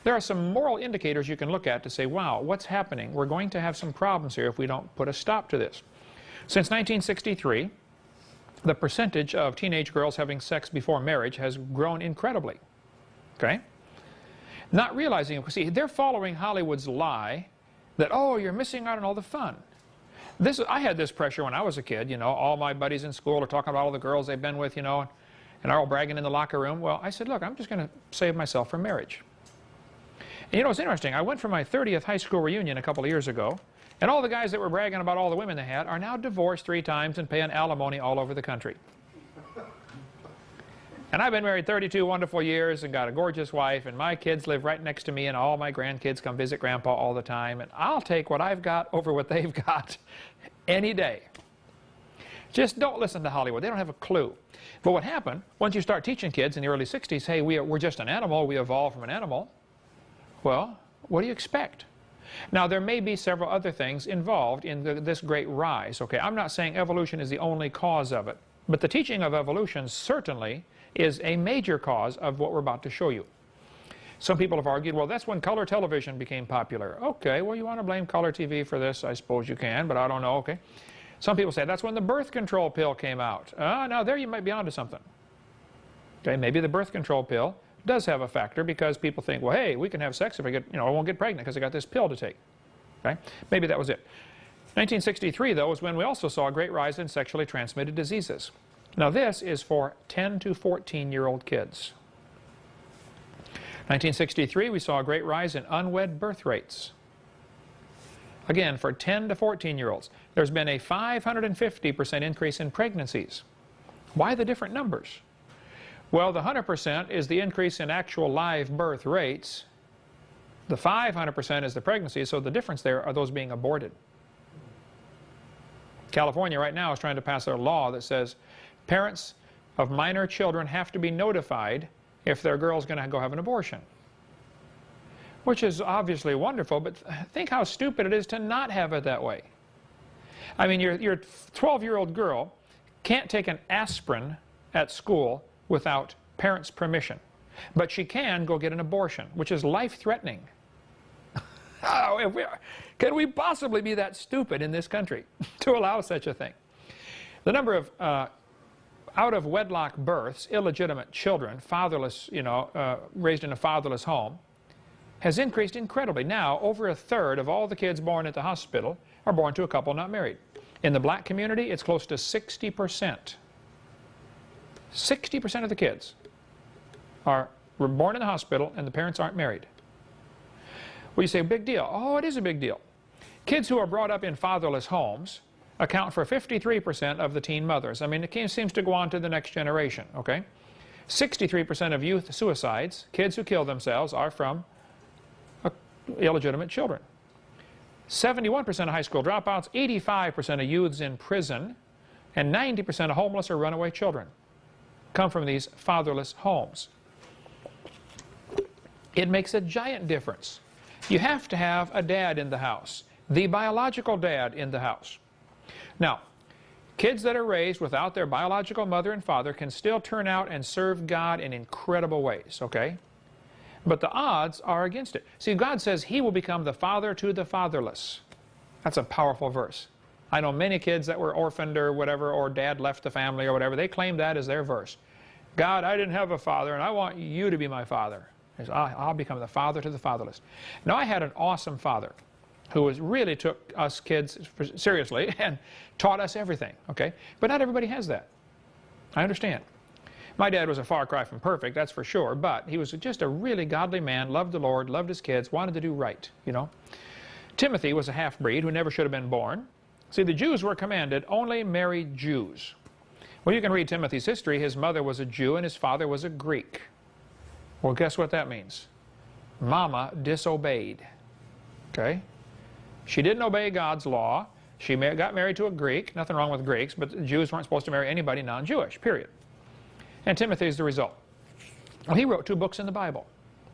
There are some moral indicators you can look at to say, wow, what's happening? We're going to have some problems here if we don't put a stop to this. Since 1963, the percentage of teenage girls having sex before marriage has grown incredibly. Okay? Not realizing, see, they're following Hollywood's lie that, oh, you're missing out on all the fun. I had this pressure when I was a kid, all my buddies in school are talking about all the girls they've been with, and are all bragging in the locker room. Well, I said, look, I'm just going to save myself from marriage. And it's interesting. I went for my 30th high school reunion a couple of years ago, and all the guys that were bragging about all the women they had are now divorced 3 times and paying alimony all over the country. And I've been married 32 wonderful years and got a gorgeous wife, and my kids live right next to me, and all my grandkids come visit Grandpa all the time, and I'll take what I've got over what they've got any day. Just don't listen to Hollywood. They don't have a clue. But what happened, once you start teaching kids in the early 60s, hey, we're just an animal, we evolved from an animal. Well, what do you expect? Now, there may be several other things involved in this great rise. Okay, I'm not saying evolution is the only cause of it, but the teaching of evolution certainly is a major cause of what we're about to show you. Some people have argued, well, that's when color television became popular. Okay, well, you want to blame color TV for this? I suppose you can, but I don't know, okay. Some people say that's when the birth control pill came out. Now there you might be onto something. Okay, maybe the birth control pill does have a factor because people think, well, hey, we can have sex if I get, I won't get pregnant because I got this pill to take. Okay, maybe that was it. 1963, though, was when we also saw a great rise in sexually transmitted diseases. Now this is for 10 to 14-year-old kids. 1963, we saw a great rise in unwed birth rates. Again, for 10 to 14-year-olds, there's been a 550% increase in pregnancies. Why the different numbers? Well, the 100% is the increase in actual live birth rates. The 500% is the pregnancy, so the difference there are those being aborted. California right now is trying to pass a law that says parents of minor children have to be notified if their girl's going to go have an abortion. Which is obviously wonderful, but think how stupid it is to not have it that way. I mean, your 12-year-old girl can't take an aspirin at school without parents' permission. But she can go get an abortion, which is life-threatening. Can we possibly be that stupid in this country to allow such a thing? The number of out-of-wedlock births, illegitimate children, fatherless, raised in a fatherless home, has increased incredibly. Now, over a third of all the kids born at the hospital are born to a couple not married. In the black community, it's close to 60%. 60% of the kids were born in the hospital and the parents aren't married. Well, you say, big deal. Oh, it is a big deal. Kids who are brought up in fatherless homes account for 53% of the teen mothers. I mean, it seems to go on to the next generation, okay? 63% of youth suicides, kids who kill themselves, are from illegitimate children. 71% of high school dropouts, 85% of youths in prison, and 90% of homeless or runaway children come from these fatherless homes. It makes a giant difference. You have to have a dad in the house, the biological dad in the house. Now, kids that are raised without their biological mother and father can still turn out and serve God in incredible ways, okay? But the odds are against it. See, God says He will become the father to the fatherless. That's a powerful verse. I know many kids that were orphaned or whatever, or dad left the family or whatever, they claim that as their verse. God, I didn't have a father, and I want you to be my father. He says, I'll become the father to the fatherless. Now, I had an awesome father who really took us kids seriously and taught us everything, okay? But not everybody has that. I understand. My dad was a far cry from perfect, that's for sure, but he was just a really godly man, loved the Lord, loved his kids, wanted to do right, you know. Timothy was a half-breed who never should have been born. See, the Jews were commanded, only marry Jews. Well, you can read Timothy's history. His mother was a Jew and his father was a Greek. Well, guess what that means? Mama disobeyed, okay? She didn't obey God's law. She got married to a Greek. Nothing wrong with Greeks, but Jews weren't supposed to marry anybody non-Jewish, period. And Timothy is the result. Well, he wrote 2 books in the Bible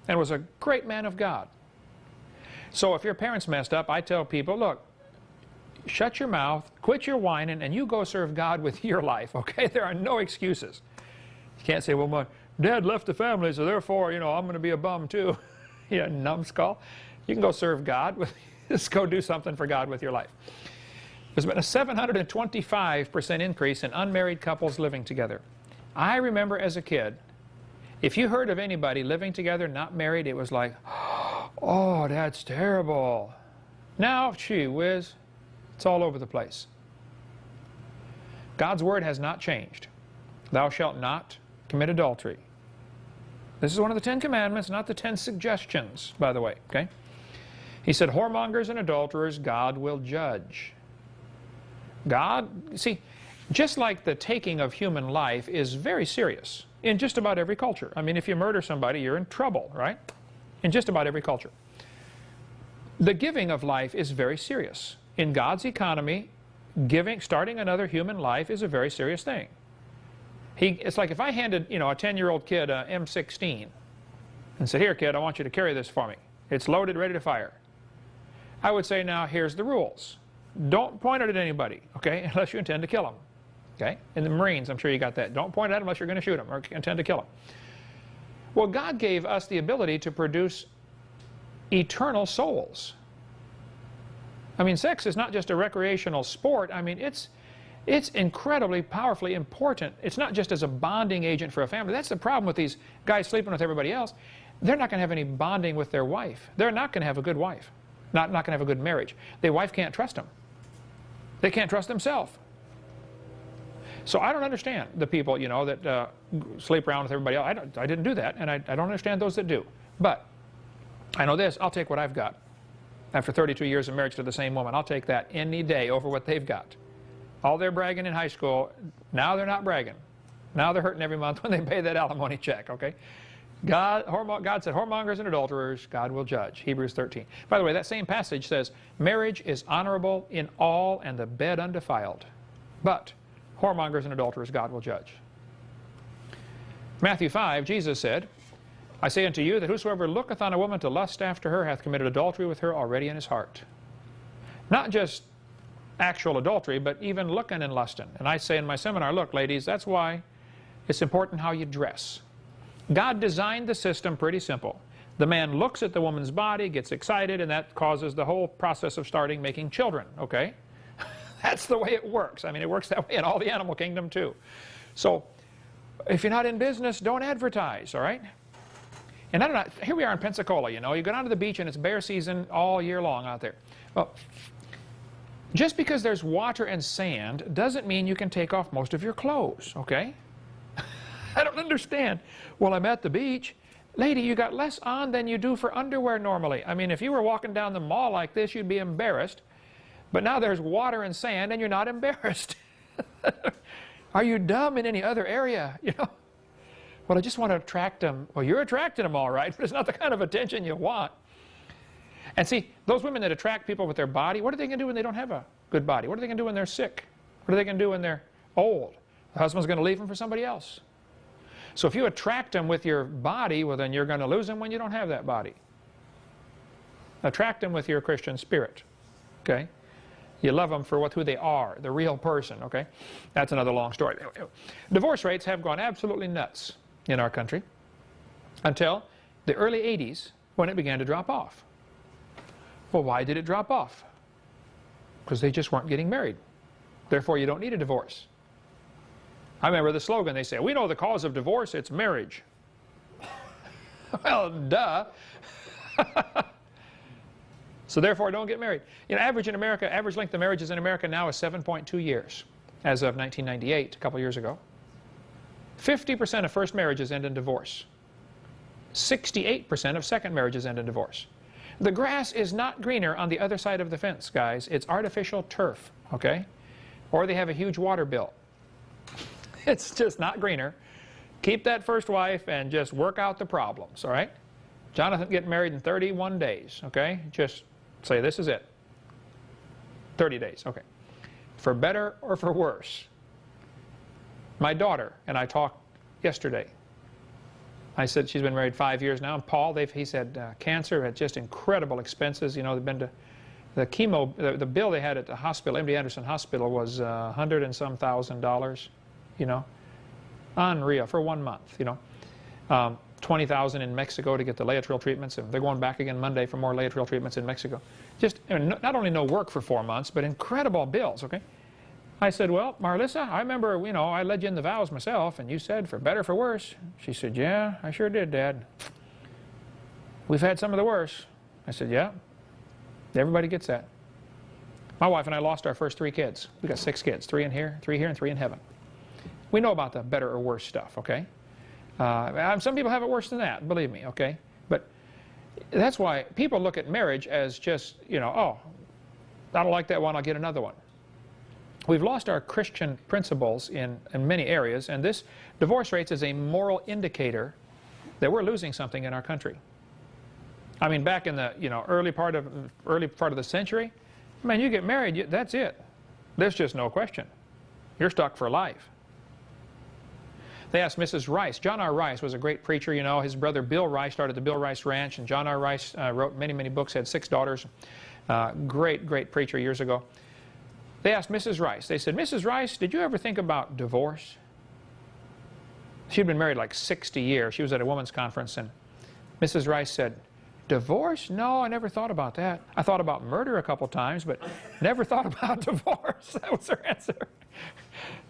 and was a great man of God. So if your parents messed up, I tell people, look, shut your mouth, quit your whining, and you go serve God with your life, okay? There are no excuses. You can't say, well, my dad left the family, so therefore, I'm going to be a bum too. You numbskull. You can go serve God. Just go do something for God with your life. There's been a 725% increase in unmarried couples living together. I remember as a kid, if you heard of anybody living together, not married, it was like, oh, that's terrible. Now, gee whiz, it's all over the place. God's word has not changed. Thou shalt not commit adultery. This is one of the 10 commandments, not the 10 suggestions, by the way, okay? He said, whoremongers and adulterers, God will judge. God, see, just like the taking of human life is very serious in just about every culture. I mean, if you murder somebody, you're in trouble, right? In just about every culture. The giving of life is very serious. In God's economy, starting another human life is a very serious thing. It's like if I handed, a 10-year-old kid a M16 and said, here, kid, I want you to carry this for me. It's loaded, ready to fire. I would say, now, here's the rules. Don't point it at anybody, okay, unless you intend to kill them. Okay? In the Marines, I'm sure you got that. Don't point at them unless you're going to shoot them or intend to kill them. Well, God gave us the ability to produce eternal souls. I mean, sex is not just a recreational sport. I mean, it's incredibly powerfully important. It's not just as a bonding agent for a family. That's the problem with these guys sleeping with everybody else. They're not going to have any bonding with their wife. They're not going to have a good wife. Not going to have a good marriage. Their wife can't trust them. They can't trust themselves. So I don't understand the people, that sleep around with everybody else. I didn't do that, and I don't understand those that do. But I know this, I'll take what I've got. After 32 years of marriage to the same woman, I'll take that any day over what they've got. All their bragging in high school, now they're not bragging. Now they're hurting every month when they pay that alimony check, okay? God said, whoremongers and adulterers, God will judge. Hebrews 13. By the way, that same passage says, marriage is honorable in all and the bed undefiled. But whoremongers and adulterers, God will judge. Matthew 5, Jesus said, I say unto you that whosoever looketh on a woman to lust after her hath committed adultery with her already in his heart. Not just actual adultery, but even looking and lusting. And I say in my seminar, look, ladies, that's why it's important how you dress. God designed the system pretty simple. The man looks at the woman's body, gets excited, and that causes the whole process of starting making children, okay? That's the way it works. I mean, it works that way in all the animal kingdom too. So, if you're not in business, don't advertise, all right? And I don't know, here we are in Pensacola, you know, you go down to the beach and it's bear season all year long out there. Well, just because there's water and sand doesn't mean you can take off most of your clothes, okay? I don't understand. Well, I'm at the beach. Lady, you got less on than you do for underwear normally. I mean, if you were walking down the mall like this, you'd be embarrassed. But now there's water and sand and you're not embarrassed. Are you dumb in any other area? You know? Well, I just want to attract them. Well, you're attracting them all right, but it's not the kind of attention you want. And see, those women that attract people with their body, what are they going to do when they don't have a good body? What are they going to do when they're sick? What are they going to do when they're old? The husband's going to leave them for somebody else. So if you attract them with your body, well, then you're going to lose them when you don't have that body. Attract them with your Christian spirit, okay? You love them for who they are, the real person, okay? That's another long story. Divorce rates have gone absolutely nuts in our country until the early 80s when it began to drop off. Well, why did it drop off? Because they just weren't getting married. Therefore, you don't need a divorce. I remember the slogan, they say, we know the cause of divorce, it's marriage. Well, duh. So therefore, don't get married. You know, average length of marriages in America now is 7.2 years, as of 1998, a couple years ago. 50% of first marriages end in divorce. 68% of second marriages end in divorce. The grass is not greener on the other side of the fence, guys. It's artificial turf, okay? Or they have a huge water bill. It's just not greener. Keep that first wife and just work out the problems, all right? Jonathan getting married in 31 days, okay? Just say this is it. 30 days, okay. For better or for worse. My daughter and I talked yesterday. I said she's been married 5 years now. And Paul, he said cancer had just incredible expenses. You know, they've been to the chemo, the bill they had at the hospital, MD Anderson Hospital, was $100 and some $1,000. You know, unreal for 1 month. You know, $20,000 in Mexico to get the Laetrile treatments, and they're going back again Monday for more Laetrile treatments in Mexico. Just not only no work for 4 months, but incredible bills. Okay, I said, well, Marlissa, I remember, you know, I led you in the vows myself, and you said for better, for worse. She said, yeah, I sure did, Dad. We've had some of the worst. I said, yeah, everybody gets that. My wife and I lost our first 3 kids. We got 6 kids, 3 in here, 3 here, and 3 in heaven. We know about the better or worse stuff, okay? Some people have it worse than that, believe me, okay? But that's why people look at marriage as just, you know, oh, I don't like that one, I'll get another one. We've lost our Christian principles in many areas, and this divorce rates is a moral indicator that we're losing something in our country. I mean, back in the, you know, early part of the century, man, you get married, that's it. There's just no question. You're stuck for life. They asked Mrs. Rice. John R. Rice was a great preacher, you know. His brother Bill Rice started the Bill Rice Ranch, and John R. Rice wrote many, many books, had 6 daughters. Great, great preacher years ago. They asked Mrs. Rice, they said, Mrs. Rice, did you ever think about divorce? She'd been married like 60 years. She was at a women's conference, and Mrs. Rice said, divorce? No, I never thought about that. I thought about murder a couple times, but never thought about divorce. That was her answer.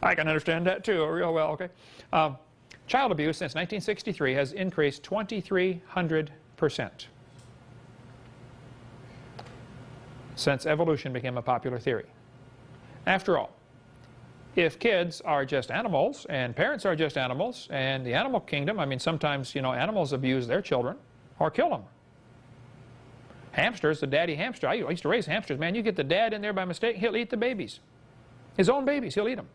I can understand that too real well, okay? Child abuse since 1963 has increased 2,300% since evolution became a popular theory. After all, if kids are just animals and parents are just animals, and the animal kingdom, I mean, sometimes, you know, animals abuse their children or kill them. Hamsters, the daddy hamster, I used to raise hamsters, man, you get the dad in there by mistake, he'll eat the babies. His own babies, he'll eat them.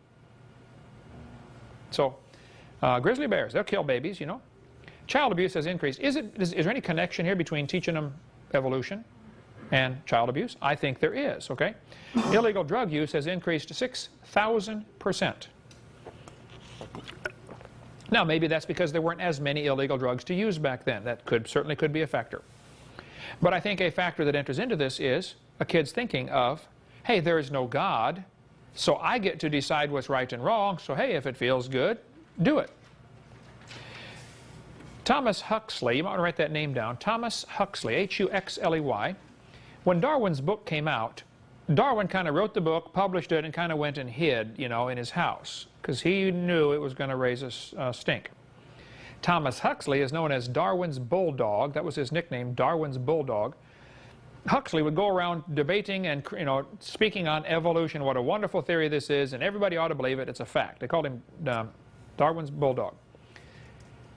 So, Grizzly bears, they'll kill babies, you know. Child abuse has increased. Is there any connection here between teaching them evolution and child abuse? I think there is, okay? Illegal drug use has increased 6,000%. Now, maybe that's because there weren't as many illegal drugs to use back then. That certainly could be a factor. But I think a factor that enters into this is a kid's thinking of, hey, there is no God, so I get to decide what's right and wrong, so hey, if it feels good, do it. Thomas Huxley, you might want to write that name down, Thomas Huxley, H-U-X-L-E-Y. When Darwin's book came out, Darwin kind of wrote the book, published it, and kind of went and hid, you know, in his house, because he knew it was going to raise a stink. Thomas Huxley is known as Darwin's Bulldog. That was his nickname, Darwin's Bulldog. Huxley would go around debating and, you know, speaking on evolution, what a wonderful theory this is, and everybody ought to believe it. It's a fact. They called him Darwin's Bulldog.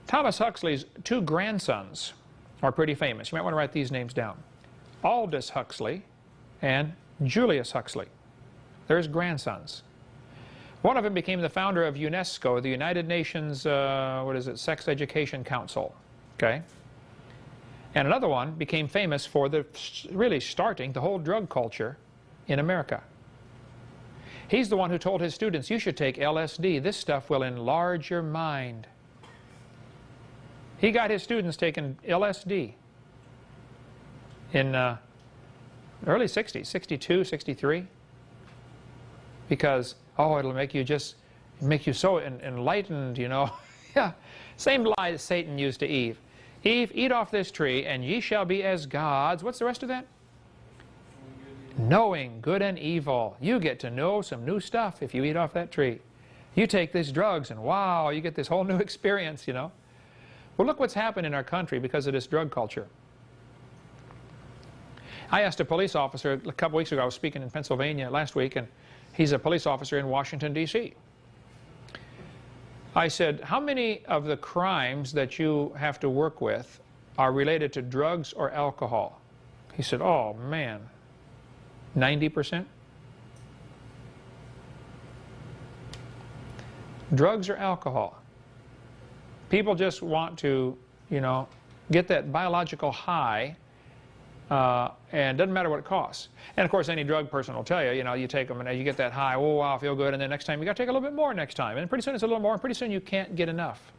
Thomas Huxley's two grandsons are pretty famous. You might want to write these names down. Aldous Huxley and Julius Huxley. They're his grandsons. One of them became the founder of UNESCO, the United Nations, Sex Education Council. Okay? And another one became famous for really starting the whole drug culture in America. He's the one who told his students, you should take LSD. This stuff will enlarge your mind. He got his students taking LSD in early 60s, 62, 63. Because, oh, it'll make you so enlightened, you know. Yeah, same lie that Satan used to Eve. Eve, eat off this tree, and ye shall be as gods. What's the rest of that? Knowing good and evil. You get to know some new stuff if you eat off that tree. You take these drugs, and wow, you get this whole new experience, you know. Well, look what's happened in our country because of this drug culture. I asked a police officer a couple weeks ago, I was speaking in Pennsylvania last week, and he's a police officer in Washington, D.C. I said, how many of the crimes that you have to work with are related to drugs or alcohol? He said, oh, man, 90%? Drugs or alcohol. People just want to, you know, get that biological high, and it doesn't matter what it costs. And of course, any drug person will tell you, you know, you take them and you get that high, oh wow, I feel good, and then next time you got to take a little bit more next time. And pretty soon it's a little more, and pretty soon you can't get enough.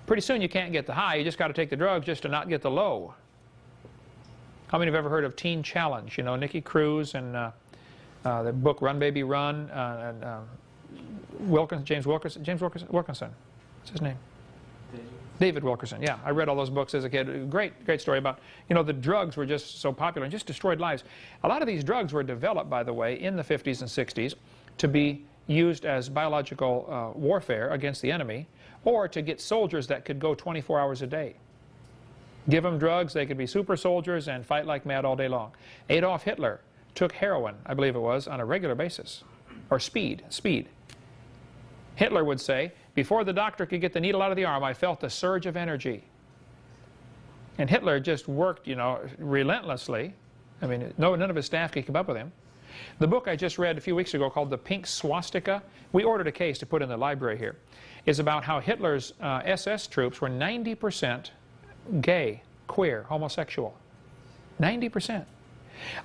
Pretty soon you can't get the high, you just got to take the drugs just to not get the low. How many have ever heard of Teen Challenge? You know, Nikki Cruz and the book Run Baby Run, and James Wilkerson. What's his name? David Wilkerson, yeah. I read all those books as a kid. Great story about, you know, the drugs were just so popular and just destroyed lives. A lot of these drugs were developed, by the way, in the 50s and 60s to be used as biological warfare against the enemy, or to get soldiers that could go 24 hours a day. Give them drugs, they could be super soldiers and fight like mad all day long. Adolf Hitler took heroin, I believe it was, on a regular basis. Or speed. Hitler would say, before the doctor could get the needle out of the arm, I felt the surge of energy. And Hitler just worked, you know, relentlessly. I mean, none of his staff could keep up with him. The book I just read a few weeks ago called The Pink Swastika, we ordered a case to put in the library here, is about how Hitler's SS troops were 90% gay, queer, homosexual. 90%.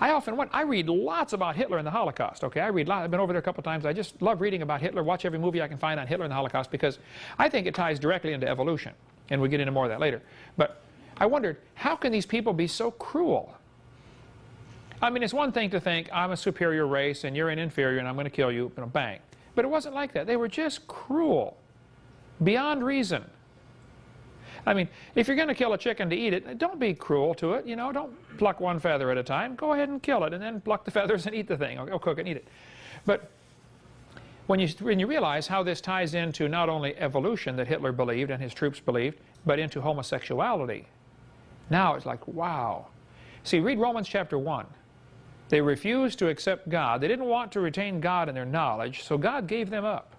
I read lots about Hitler and the Holocaust, okay? I've been over there a couple times. I just love reading about Hitler, watch every movie I can find on Hitler and the Holocaust, because I think it ties directly into evolution, and we'll get into more of that later. But I wondered, how can these people be so cruel? I mean, it's one thing to think, I'm a superior race, and you're an inferior, and I'm going to kill you, bang. But it wasn't like that. They were just cruel, beyond reason. I mean, if you're going to kill a chicken to eat it, don't be cruel to it, you know, don't pluck one feather at a time. Go ahead and kill it, and then pluck the feathers and eat the thing, or cook it and eat it. But when you realize how this ties into not only evolution that Hitler believed and his troops believed, but into homosexuality, now it's like, wow. See, read Romans chapter 1. They refused to accept God. They didn't want to retain God in their knowledge, so God gave them up.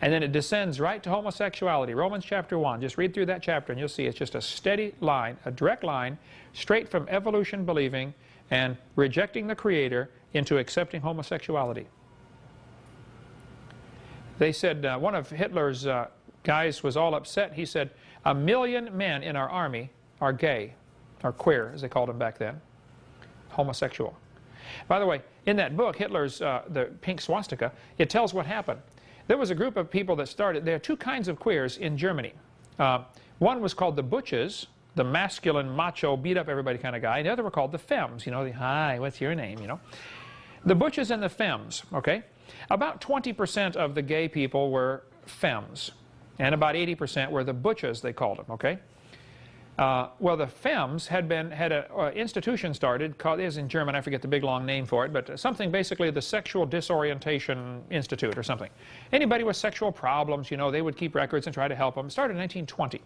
And then it descends right to homosexuality. Romans chapter 1. Just read through that chapter and you'll see it's just a steady line, a direct line, straight from evolution believing and rejecting the Creator into accepting homosexuality. They said one of Hitler's Guys was all upset. He said, 1 million men in our army are gay, or queer, as they called them back then, homosexual. By the way, in that book, Hitler's The Pink Swastika, it tells what happened. There was a group of people that started. There are two kinds of queers in Germany. One was called the Butches, the masculine, macho, beat-up-everybody kind of guy. And the other were called the Femmes, you know, the, hi, what's your name, you know. The Butches and the Femmes, okay? About 20% of the gay people were Femmes, and about 80% were the Butches, they called them, okay? Well, the Femmes had an institution started called, it is in German, I forget the big long name for it, but something basically the Sexual Disorientation Institute or something. Anybody with sexual problems, you know, they would keep records and try to help them. It started in 1920.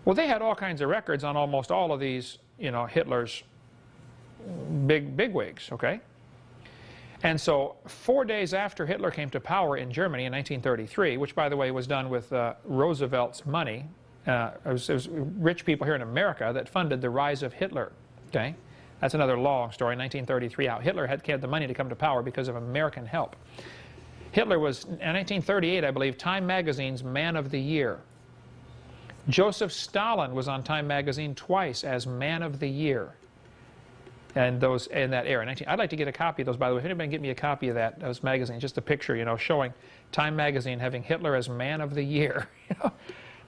Well, they had all kinds of records on almost all of these, you know, Hitler's bigwigs, okay? And so 4 days after Hitler came to power in Germany in 1933, which, by the way, was done with Roosevelt's money, it was rich people here in America that funded the rise of Hitler, okay? That's another long story, 1933, how Hitler had the money to come to power because of American help. Hitler was, in 1938, I believe, Time Magazine's Man of the Year. Joseph Stalin was on Time Magazine twice as Man of the Year. And those in that era. I'd like to get a copy of those, by the way. If anybody can get me a copy of those magazines, just a picture, you know, showing Time Magazine having Hitler as Man of the Year. You know?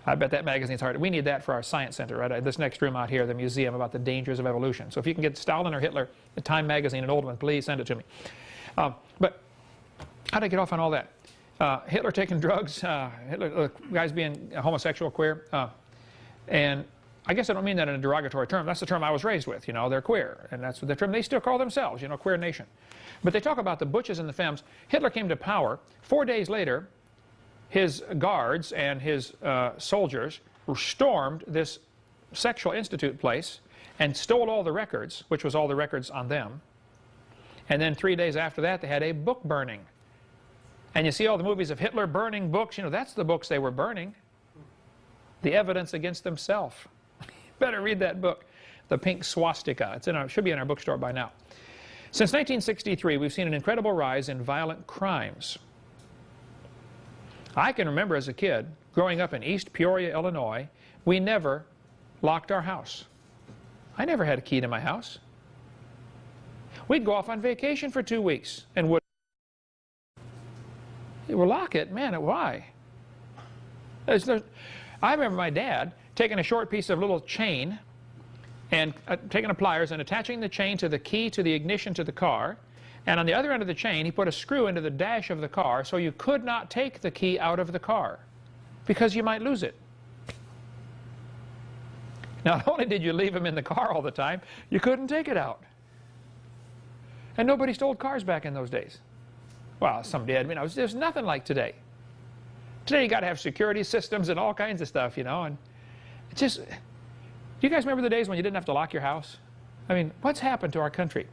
I bet that magazine's hard. We need that for our science center, right? This next room out here, the museum about the dangers of evolution. So if you can get Stalin or Hitler, the Time Magazine, an old one, please send it to me. But how did I get off on all that? Hitler taking drugs, Hitler, guys being homosexual, queer, and I guess I don't mean that in a derogatory term. That's the term I was raised with, you know, they're queer, and that's the term they still call themselves, you know, queer nation. But they talk about the Butches and the Femmes. Hitler came to power. 4 days later, his guards and his soldiers stormed this sexual institute place and stole all the records, which was all the records on them. And then 3 days after that, they had a book burning. And you see all the movies of Hitler burning books, you know, that's the books they were burning. The evidence against themselves. Better read that book, The Pink Swastika. It should be in our bookstore by now. Since 1963, we've seen an incredible rise in violent crimes. I can remember as a kid, growing up in East Peoria, Illinois, we never locked our house. I never had a key to my house. We'd go off on vacation for 2 weeks and would lock it. Man, why? I remember my dad taking a short piece of little chain and taking a pliers and attaching the chain to the key to the ignition to the car, and on the other end of the chain he put a screw into the dash of the car so you could not take the key out of the car because you might lose it. Not only did you leave him in the car all the time, you couldn't take it out. And nobody stole cars back in those days. Well, some did. You know, there's nothing like today. Today you got to have security systems and all kinds of stuff, you know, and it's just, do you guys remember the days when you didn't have to lock your house? I mean, what's happened to our country?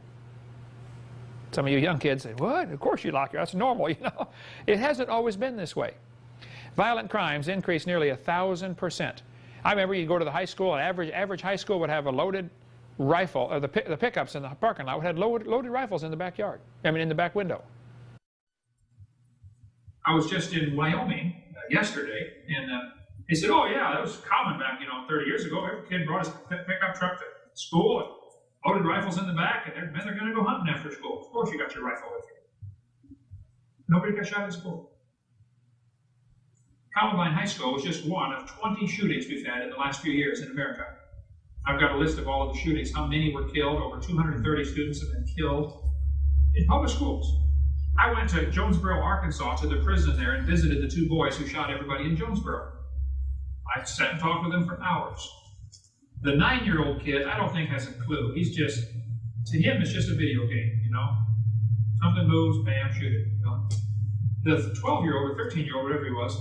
Some of you young kids say, what? Of course you lock your house. It's normal, you know. It hasn't always been this way. Violent crimes increased nearly 1,000%. I remember you go to the high school, and average high school would have a loaded rifle, or the pickups in the parking lot would have loaded rifles in the backyard. I mean, in the back window. I was just in Wyoming yesterday, and they said, oh yeah, that was common back, you know, 30 years ago. Every kid brought his pickup truck to school and loaded rifles in the back, and then they're going to go hunting after school. Of course you got your rifle with you. Nobody got shot in school. Columbine High School was just one of 20 shootings we've had in the last few years in America. I've got a list of all of the shootings, how many were killed. Over 230 students have been killed in public schools. I went to Jonesboro, Arkansas, to the prison there and visited the 2 boys who shot everybody in Jonesboro. I sat and talked with them for hours. The 9-year-old kid, I don't think has a clue. He's just, to him, it's just a video game, you know. Something moves, bam, shoot it, you know. The 12-year-old or 13-year-old, whatever he was,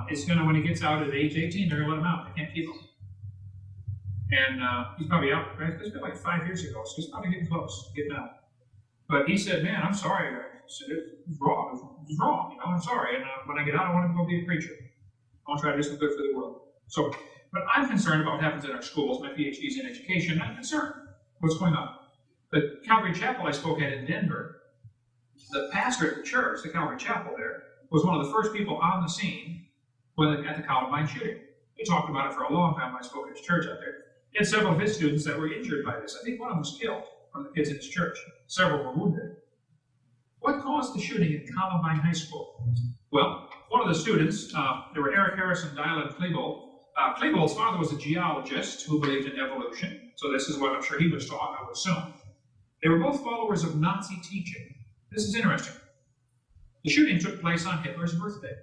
is going to, when he gets out at age 18, they're going to let him out. They can't keep him. And he's probably out, right? It's been like 5 years ago, so he's probably getting close, getting out. But he said, man, I'm sorry. I said, it was wrong. It was wrong, you know, I'm sorry. And when I get out, I want to go be a preacher. I want to try to do some good for the world. So, but I'm concerned about what happens in our schools. My PhD is in education. I'm concerned what's going on. The Calvary Chapel I spoke at in Denver, the pastor at the church, the Calvary Chapel there, was one of the first people on the scene at the Columbine shooting. We talked about it for a long time when I spoke at his church out there. He had several of his students that were injured by this. I think one of them was killed from the kids in his church. Several were wounded. What caused the shooting at Columbine High School? Well, one of the students, there were Eric Harris and Dylan Klebold. Klebold's father was a geologist who believed in evolution, so this is what I'm sure he was taught, I would assume. They were both followers of Nazi teaching. This is interesting. The shooting took place on Hitler's birthday.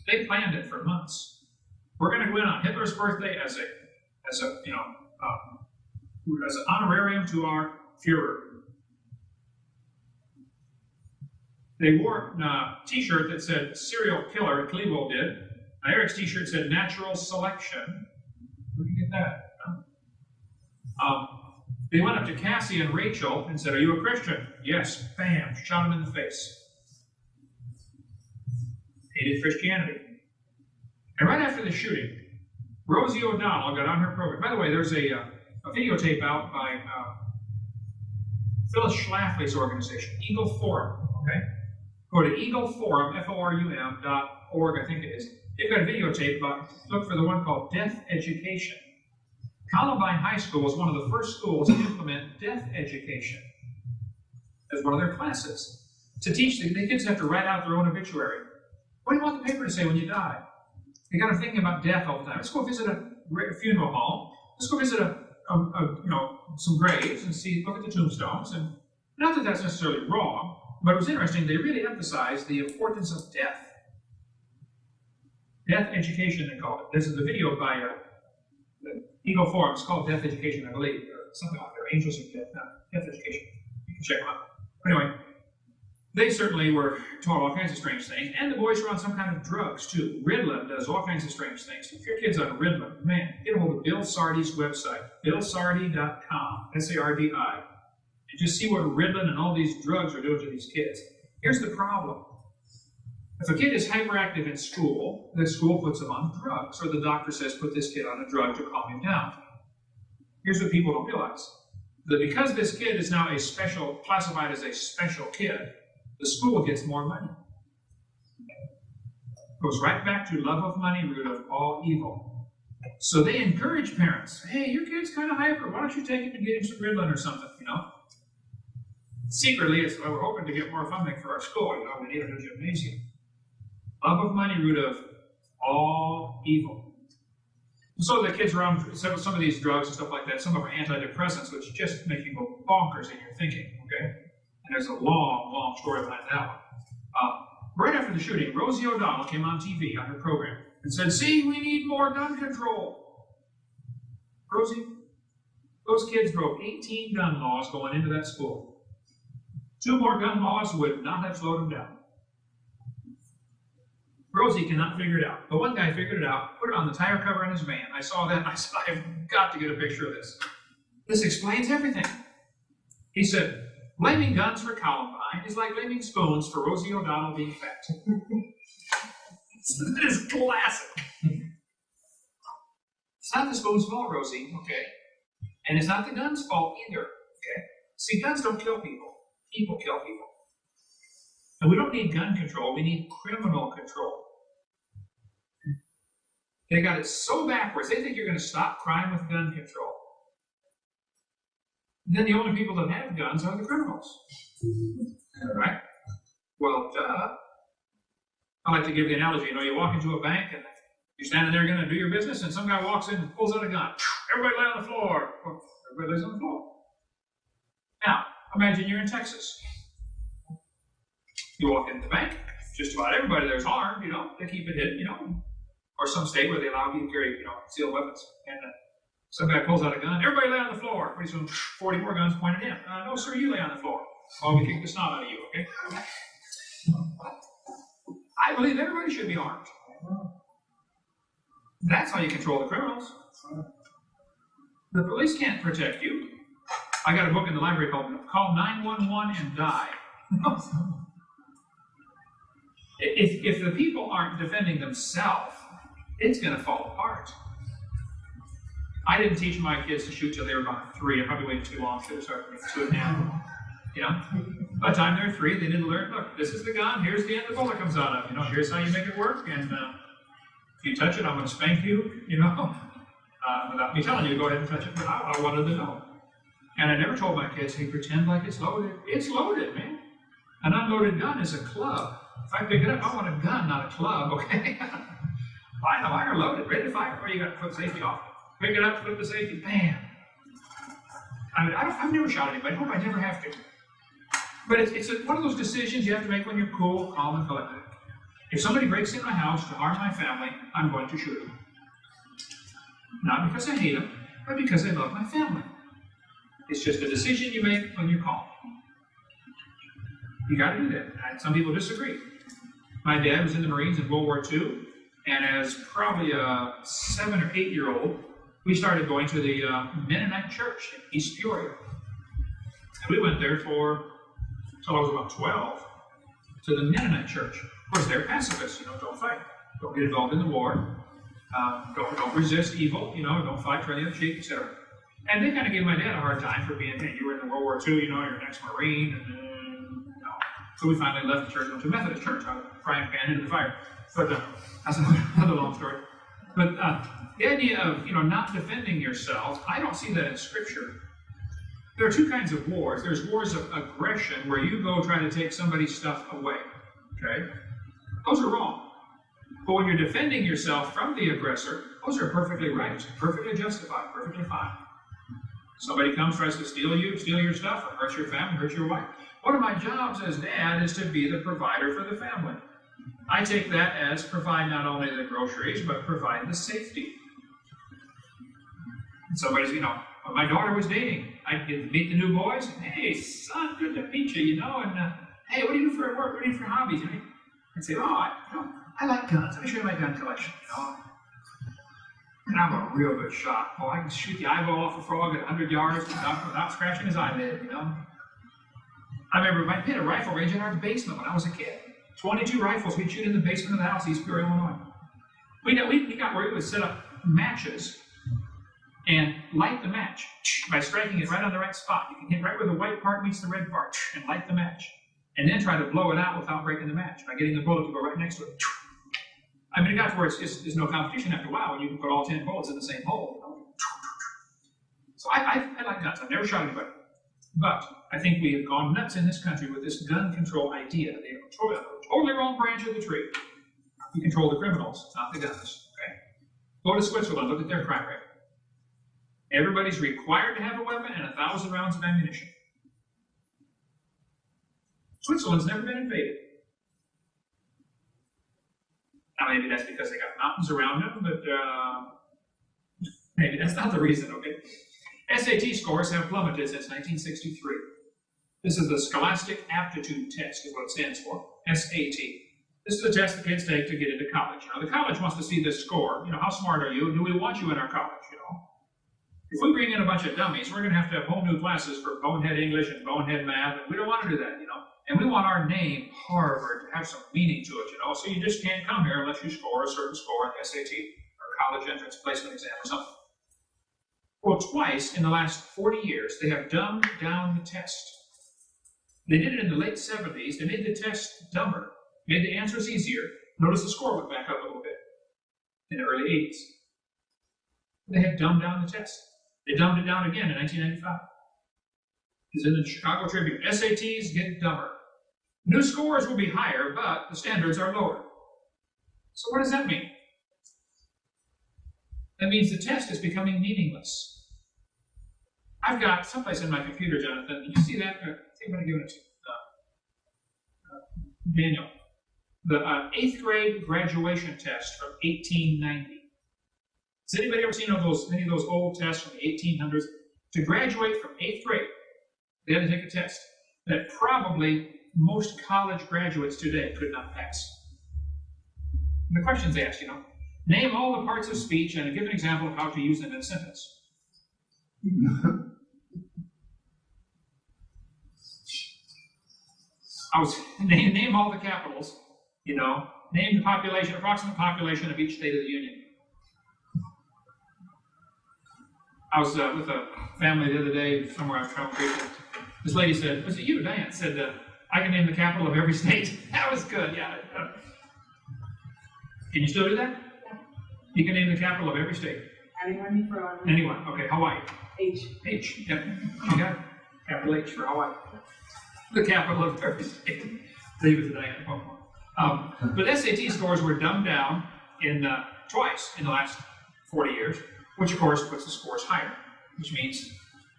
They planned it for months. We're going to go in on Hitler's birthday as an honorarium to our Führer. They wore a T-shirt that said "serial killer." Klebold did. Eric's T-shirt said "natural selection." Where'd you get that? They went up to Cassie and Rachel and said, "Are you a Christian?" "Yes." Bam! Shot him in the face. Hated Christianity. And right after the shooting, Rosie O'Donnell got on her program. By the way, there's a videotape out by Phyllis Schlafly's organization, Eagle Forum. Okay, go to eagleforum, FORUM.org, I think it is. They've got a videotape about. Look for the one called Death Education. Columbine High School was one of the first schools to implement death education as one of their classes. To teach the kids have to write out their own obituary. What do you want the paper to say when you die? They got them thinking about death all the time. Let's go visit a funeral home. Let's go visit some graves and look at the tombstones. And not that that's necessarily wrong, but it was interesting. They really emphasized the importance of death. Death education, they called it. This is a video by the Eagle Forum. It's called Death Education, I believe, or something like that. Angels of Death. No, Death Education. You can check them out. Anyway, they certainly were taught all kinds of strange things, and the boys were on some kind of drugs too. Ritalin does all kinds of strange things. If your kid's on Ritalin, man, get a hold of Bill Sardi's website, billsardi.com, S-A-R-D-I, and just see what Ritalin and all these drugs are doing to these kids. Here's the problem. If a kid is hyperactive in school, the school puts him on drugs, or the doctor says, put this kid on a drug to calm him down. Here's what people don't realize. That because this kid is now classified as a special kid, the school gets more money. Goes right back to love of money, root of all evil. So they encourage parents, hey, your kid's kind of hyper, why don't you take him and get him some Ritalin or something, Secretly, we're hoping to get more funding for our school, we need a new gymnasium. Love of money, root of all evil. So the kids are on some of these drugs and stuff like that. Some of them are antidepressants, which just make you go bonkers in your thinking, okay? And there's a long, long story behind that one. Right after the shooting, Rosie O'Donnell came on TV on her program and said, see, we need more gun control. Rosie, those kids broke 18 gun laws going into that school. 2 more gun laws would not have slowed them down. Rosie cannot figure it out. But one guy figured it out, put it on the tire cover on his van. I saw that, and I said, I've got to get a picture of this. This explains everything. He said, blaming guns for Columbine is like blaming spoons for Rosie O'Donnell being fat. That is classic. It's not the spoon's fault, Rosie, okay? And it's not the gun's fault either, okay? See, guns don't kill people. People kill people. And we don't need gun control, we need criminal control. They got it so backwards, they think you're going to stop crime with gun control. And then the only people that have guns are the criminals. All right? Well, I like to give the analogy, you walk into a bank and you're standing there going to do your business and some guy walks in and pulls out a gun. Everybody lay on the floor. Well, everybody lays on the floor. Now, imagine you're in Texas. You walk into the bank, just about everybody there's armed, they keep it hidden, or some state where they allow you to carry, concealed weapons. And some guy pulls out a gun, everybody lay on the floor. Pretty soon, 40 more guns pointed at him. No, sir, you lay on the floor. While we kick the snot out of you, okay? I believe everybody should be armed. That's how you control the criminals. The police can't protect you. I got a book in the library called Call 911 and Die. If the people aren't defending themselves, it's going to fall apart. I didn't teach my kids to shoot till they were about 3. I probably waited too long to start 2.5. By the time they're 3, they didn't learn, look, this is the gun, here's the end the bullet comes out of. Here's how you make it work, and If you touch it, I'm going to spank you, without me telling you to go ahead and touch it, but I wanted to know. And I never told my kids, hey, pretend like it's loaded. It's loaded, man. An unloaded gun is a club. If I pick it up, I want a gun, not a club, okay? I know, I are loaded, ready to fire. Oh, you got to put the safety off. Pick it up, flip the safety, bam. I mean, I've never shot anybody. I hope I never have to. But it's one of those decisions you have to make when you're cool, calm, and collected. If somebody breaks in my house to harm my family, I'm going to shoot them. Not because I hate them, but because I love my family. It's just a decision you make when you're calm. You got to do that. And some people disagree. My dad was in the Marines in World War II, and as probably a 7 or 8 year old, we started going to the Mennonite church in East Peoria. And we went there until I was about 12, to the Mennonite church. Of course, they're pacifists, don't fight. Don't get involved in the war. Don't resist evil, don't fight for the other cheek, etc. And they kind of gave my dad a hard time for being, hey, you were in World War II, you're an ex-Marine, and So we finally left the church, went to a Methodist church, I was frying pan into the fire. But that's another long story. But the idea of not defending yourself, I don't see that in Scripture. There are two kinds of wars. There's wars of aggression, where you go try to take somebody's stuff away. Okay? Those are wrong. But when you're defending yourself from the aggressor, those are perfectly right, perfectly justified, perfectly fine. Somebody comes, tries to steal your stuff, or hurt your family, hurt your wife. One of my jobs as dad is to be the provider for the family. I take that as provide not only the groceries, but provide the safety. And somebody's, when my daughter was dating, I'd meet the new boys, and, hey, son, good to meet you, and, hey, what do you do for work? What do you do for hobbies? I'd say, I like guns. Let me show you my gun collection, And I'm a real good shot. Oh, I can shoot the eyeball off a frog at 100 yards without scratching his eyelid, I remember we had a rifle range in our basement when I was a kid. 22 rifles we'd shoot in the basement of the house, East Peoria, Illinois. We got where we would set up matches and light the match by striking it right on the right spot. You can hit right where the white part meets the red part and light the match. And then try to blow it out without breaking the match by getting the bullet to go right next to it. I mean, it got to where there's no competition after a while when you can put all 10 bullets in the same hole. So I like guns. I've never shot anybody. But I think we have gone nuts in this country with this gun control idea. They are totally wrong branch of the tree. We control the criminals, not the guns. Okay? Go to Switzerland, look at their crime rate. Everybody's required to have a weapon and 1,000 rounds of ammunition. Switzerland's never been invaded. Now, maybe that's because they got mountains around them, but maybe that's not the reason, okay? SAT scores have plummeted since 1963. This is the Scholastic Aptitude Test, is what it stands for, SAT. This is a test the kids take to get into college. The college wants to see this score. How smart are you? Do we want you in our college, If we bring in a bunch of dummies, we're going to have whole new classes for bonehead English and bonehead math, and we don't want to do that, And we want our name, Harvard, to have some meaning to it, So you just can't come here unless you score a certain score on the SAT or college entrance placement exam or something. Well, twice in the last 40 years, they have dumbed down the test. They did it in the late 70s. They made the test dumber, made the answers easier. Notice the score went back up a little bit in the early 80s. They have dumbed down the test. They dumbed it down again in 1995. It's in the Chicago Tribune. SATs get dumber. New scores will be higher, but the standards are lower. So what does that mean? That means the test is becoming meaningless. I've got someplace in my computer, Jonathan. Did you see that? I think I'm going to give it to Daniel. The 8th grade graduation test from 1890. Has anybody ever seen any of those old tests from the 1800s? To graduate from 8th grade, they had to take a test that probably most college graduates today could not pass. And the questions they asked, name all the parts of speech and give an example of how to use them in a sentence. Name all the capitals, name the population, approximate population of each state of the union. I was with a family the other day, somewhere I was traveling. This lady said, was it you, Diane? Said, I can name the capital of every state. That was good, yeah. Can you still do that? You can name the capital of every state. Anyone you throw on. Anyone. Okay, Hawaii. H. H. Yep. You got it. Capital H for Hawaii. The capital of every state. Leave it to Diana. But SAT scores were dumbed down twice in the last 40 years, which of course puts the scores higher, which means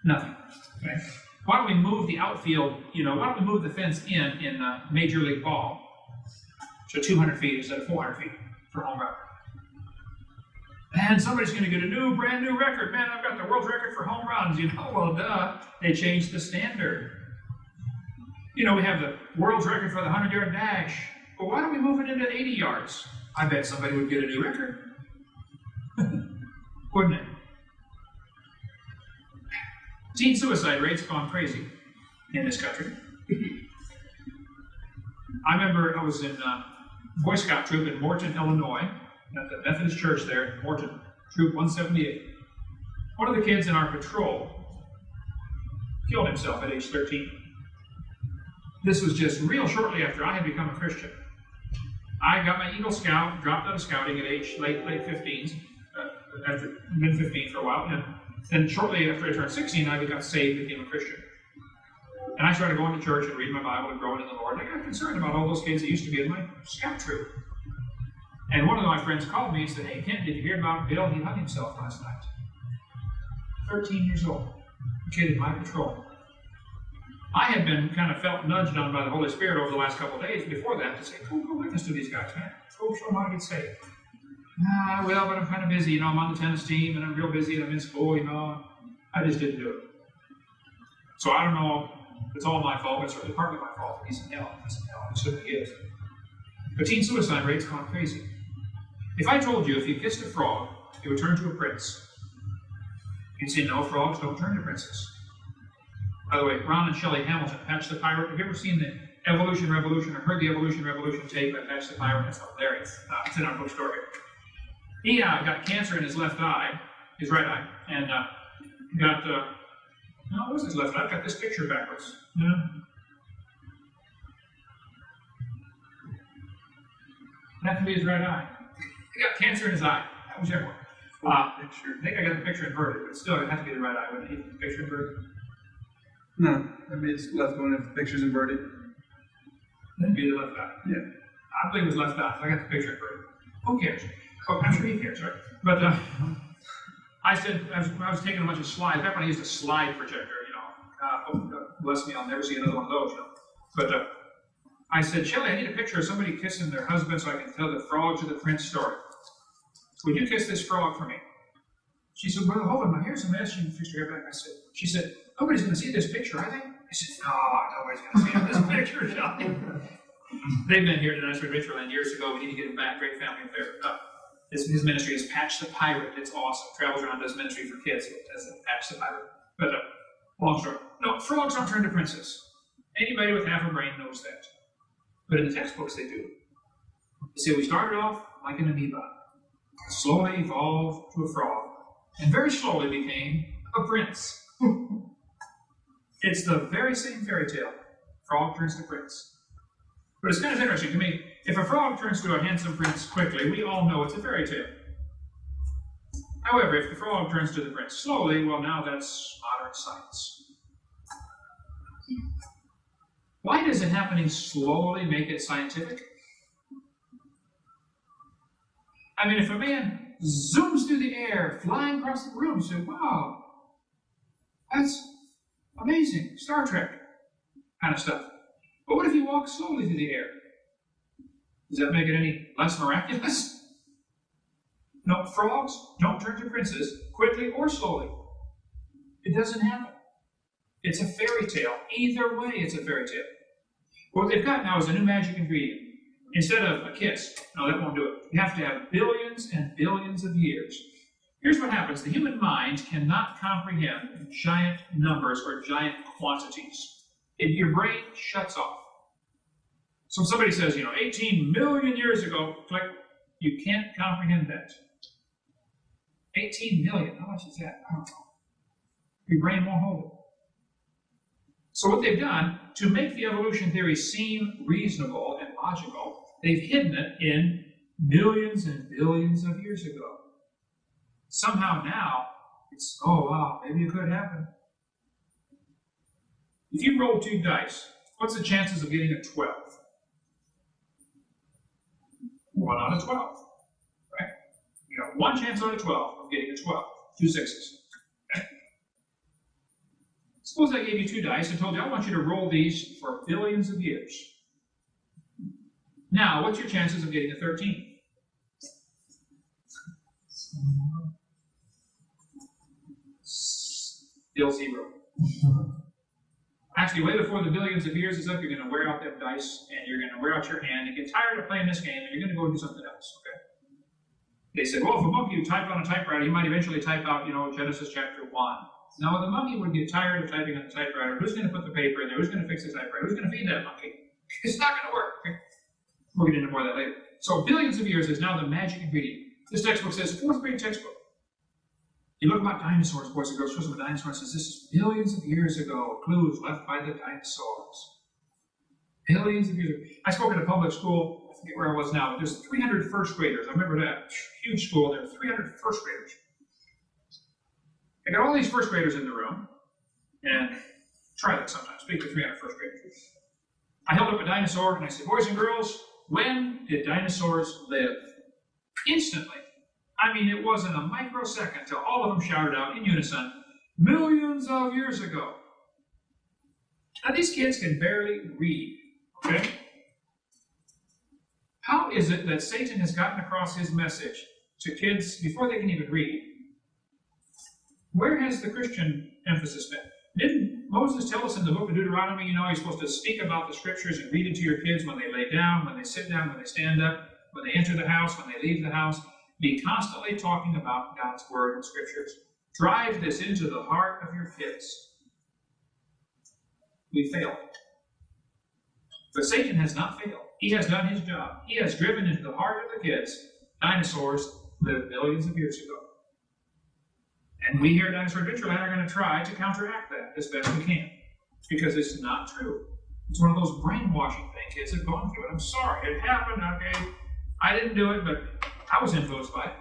nothing. Okay? Why don't we move the outfield, why don't we move the fence in Major League Ball to 200 feet instead of 400 feet for home run? And somebody's going to get a brand new record. Man, I've got the world's record for home runs. Well, duh. They changed the standard. We have the world's record for the 100-yard dash. Well, why don't we move it into 80 yards? I bet somebody would get a new record. Wouldn't it? Teen suicide rates have gone crazy in this country. I remember I was in Boy Scout troop in Morton, Illinois, at the Methodist Church there in Morton, Troop 178. One of the kids in our patrol killed himself at age 13. This was just real shortly after I had become a Christian. I got my Eagle Scout, dropped out of scouting at age late 15s, after been 15 for a while, and then shortly after I turned 16, I got saved, became a Christian. And I started going to church and reading my Bible and growing in the Lord. And I got concerned about all those kids that used to be in my scout troop. And one of my friends called me and said, "Hey, Kent, did you hear about Bill? He hung himself last night." 13 years old, a kid in my patrol. I had been kind of felt nudged on by the Holy Spirit over the last couple of days before that to say, go witness to these guys, man. Go show them how to get saved. Well, but I'm kind of busy. I'm on the tennis team, and I'm real busy, and I'm in school, I just didn't do it. So I don't know if it's all my fault, but it's certainly partly my fault. He's in hell. He certainly is. But teen suicide rate's gone crazy. If I told you if you kissed a frog, it would turn to a prince, you'd say, no, frogs don't turn to princes. By the way, Ron and Shelley Hamilton, Patch the Pirate. Have you ever seen the Evolution Revolution or heard the Evolution Revolution tape by Patch the Pirate? That's hilarious. It's in our bookstore here. He got cancer in his left eye, his right eye, and got, no, it was his left eye. I've got this picture backwards. No. That can be his right eye. He got cancer in his eye. That was everyone. I think I got the picture inverted, but still, it had to be the right eye, wouldn't it? The picture inverted? No, I mean it's left one if the picture's inverted. That'd be the left eye. Yeah. I believe it was left eye, so I got the picture inverted. Who cares? Oh, I'm sure he cares, right? But I said, I was taking a bunch of slides, back when I used a slide projector, God bless me, I'll never see another one of those, But I said, Shelley, I need a picture of somebody kissing their husband so I can tell the frog to the prince story. Would you kiss this frog for me? She said, well, hold on, my hair's a mess. She fixed her hair back. She said, nobody's going to see this picture, are they? I said, no, nobody's going to see this picture, Shelley. They've been here tonight with Richland years ago. We need to get them back. Great family affair. His ministry is Patch the Pirate. It's awesome. Travels around, does ministry for kids as Patch the Pirate. But long story. No, frogs don't turn to princes. Anybody with half a brain knows that. But in the textbooks, they do. You see, we started off like an amoeba, slowly evolved to a frog, and very slowly became a prince. It's the very same fairy tale. Frog turns to prince. But it's kind of interesting to me. If a frog turns to a handsome prince quickly, we all know it's a fairy tale. However, if the frog turns to the prince slowly, well, now that's modern science. Why does it happening slowly make it scientific? I mean, if a man zooms through the air, flying across the room, say, wow, that's amazing, Star Trek kind of stuff. But what if he walks slowly through the air? Does that make it any less miraculous? No, frogs don't turn to princes quickly or slowly. It doesn't happen. It's a fairy tale. Either way, it's a fairy tale. What they've got now is a new magic ingredient. Instead of a kiss, no, that won't do it. You have to have billions and billions of years. Here's what happens. The human mind cannot comprehend giant numbers or giant quantities. Your brain shuts off. So if somebody says, 18 million years ago, click, you can't comprehend that. 18 million, how much is that? I don't know. Your brain won't hold it. So what they've done, to make the evolution theory seem reasonable and logical, they've hidden it in millions and billions of years ago. somehow now, it's, oh wow, maybe it could happen. If you roll 2 dice, what's the chances of getting a 12? 1 out of 12, right? You got 1 chance out of 12 of getting a 12, 2 sixes. Okay? Suppose I gave you 2 dice and told you I want you to roll these for billions of years. Now, what's your chances of getting a 13? Still 0. Actually, way before the billions of years is up, you're going to wear out them dice, and you're going to wear out your hand, and get tired of playing this game, and you're going to go do something else, okay? They said, well, if a monkey would type on a typewriter, he might eventually type out, Genesis chapter 1. Now, the monkey would get tired of typing on the typewriter. Who's going to put the paper in there? Who's going to fix the typewriter? Who's going to feed that monkey? It's not going to work, okay? We'll get into more of that later. So, billions of years is now the magic ingredient. This textbook says, 4th grade textbook. You look about dinosaurs, boys and girls, shows them a dinosaur and says, this is billions of years ago, clues left by the dinosaurs. Billions of years ago. I spoke at a public school, I forget where I was now, but there's 300 first graders. I remember that. Huge school, there were 300 first graders. I got all these first graders in the room, and try that sometime, speak to 300 first graders. I held up a dinosaur, and I said, boys and girls, when did dinosaurs live? Instantly. I mean, it wasn't a microsecond till all of them shouted out in unison, millions of years ago. Now, these kids can barely read, okay? How is it that Satan has gotten across his message to kids before they can even read? Where has the Christian emphasis been? Didn't Moses tell us in the book of Deuteronomy, you're supposed to speak about the scriptures and read it to your kids when they lay down, when they sit down, when they stand up, when they enter the house, when they leave the house? Be constantly talking about God's word and scriptures. Drive this into the heart of your kids. We failed. But Satan has not failed. He has done his job. He has driven into the heart of the kids. Dinosaurs lived billions of years ago. And we here at Dinosaur Adventureland are going to try to counteract that as best we can. Because it's not true. It's one of those brainwashing things kids have gone through. And I'm sorry, it happened, okay? I didn't do it, but I was influenced by it.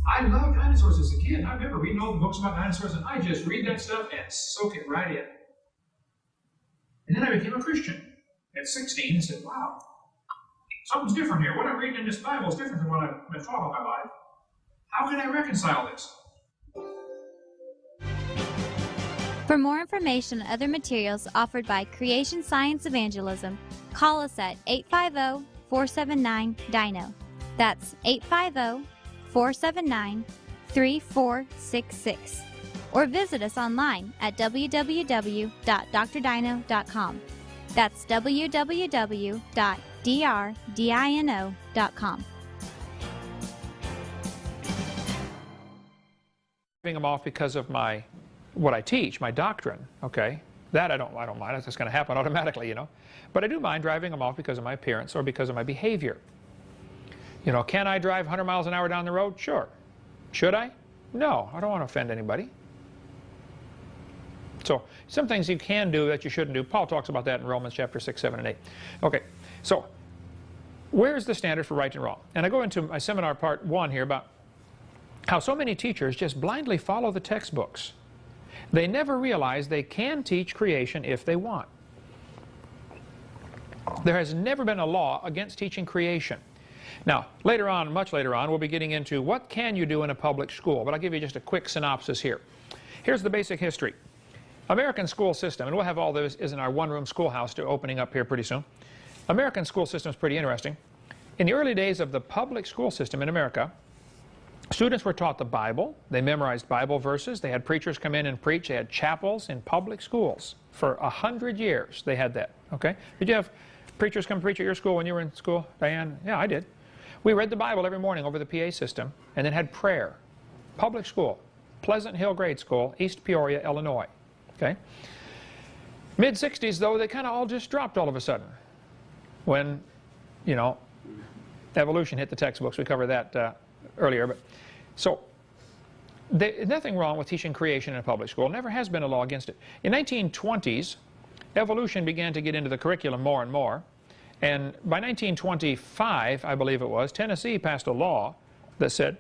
I loved dinosaurs as a kid. I remember reading all the books about dinosaurs, and I just read that stuff and soak it right in. And then I became a Christian at 16 and said, wow, something's different here. What I'm reading in this Bible is different than what I've been taught all my life. How can I reconcile this? For more information on other materials offered by Creation Science Evangelism, call us at 850-479-DINO. That's 850-479-3466. Or visit us online at www.drdino.com. That's www.drdino.com. Driving them off because of what I teach, my doctrine, okay? That I don't mind. That's just going to happen automatically, But I do mind driving them off because of my appearance or because of my behavior. Can I drive 100 miles an hour down the road? Sure. Should I? No, I don't want to offend anybody. So, some things you can do that you shouldn't do. Paul talks about that in Romans chapter 6, 7, and 8. Okay, so where's the standard for right and wrong? And I go into my seminar part 1 here about how so many teachers just blindly follow the textbooks. They never realize they can teach creation if they want. There has never been a law against teaching creation. Now, later on, much later on, we'll be getting into what can you do in a public school, but I'll give you just a quick synopsis here. Here's the basic history. American school system, and we'll have all this is in our one-room schoolhouse opening up here pretty soon. American school system is pretty interesting. In the early days of the public school system in America, students were taught the Bible. They memorized Bible verses. They had preachers come in and preach. They had chapels in public schools. For 100 years, they had that, okay? Did you have preachers come preach at your school when you were in school, Diane? Yeah, I did. We read the Bible every morning over the PA system and then had prayer. Public school, Pleasant Hill Grade School, East Peoria, Illinois. Okay? Mid-60s, though, they kind of all just dropped all of a sudden when, evolution hit the textbooks. We covered that earlier. But so, nothing wrong with teaching creation in a public school. Never has been a law against it. In 1920s, evolution began to get into the curriculum more and more. And by 1925, I believe it was, Tennessee passed a law that said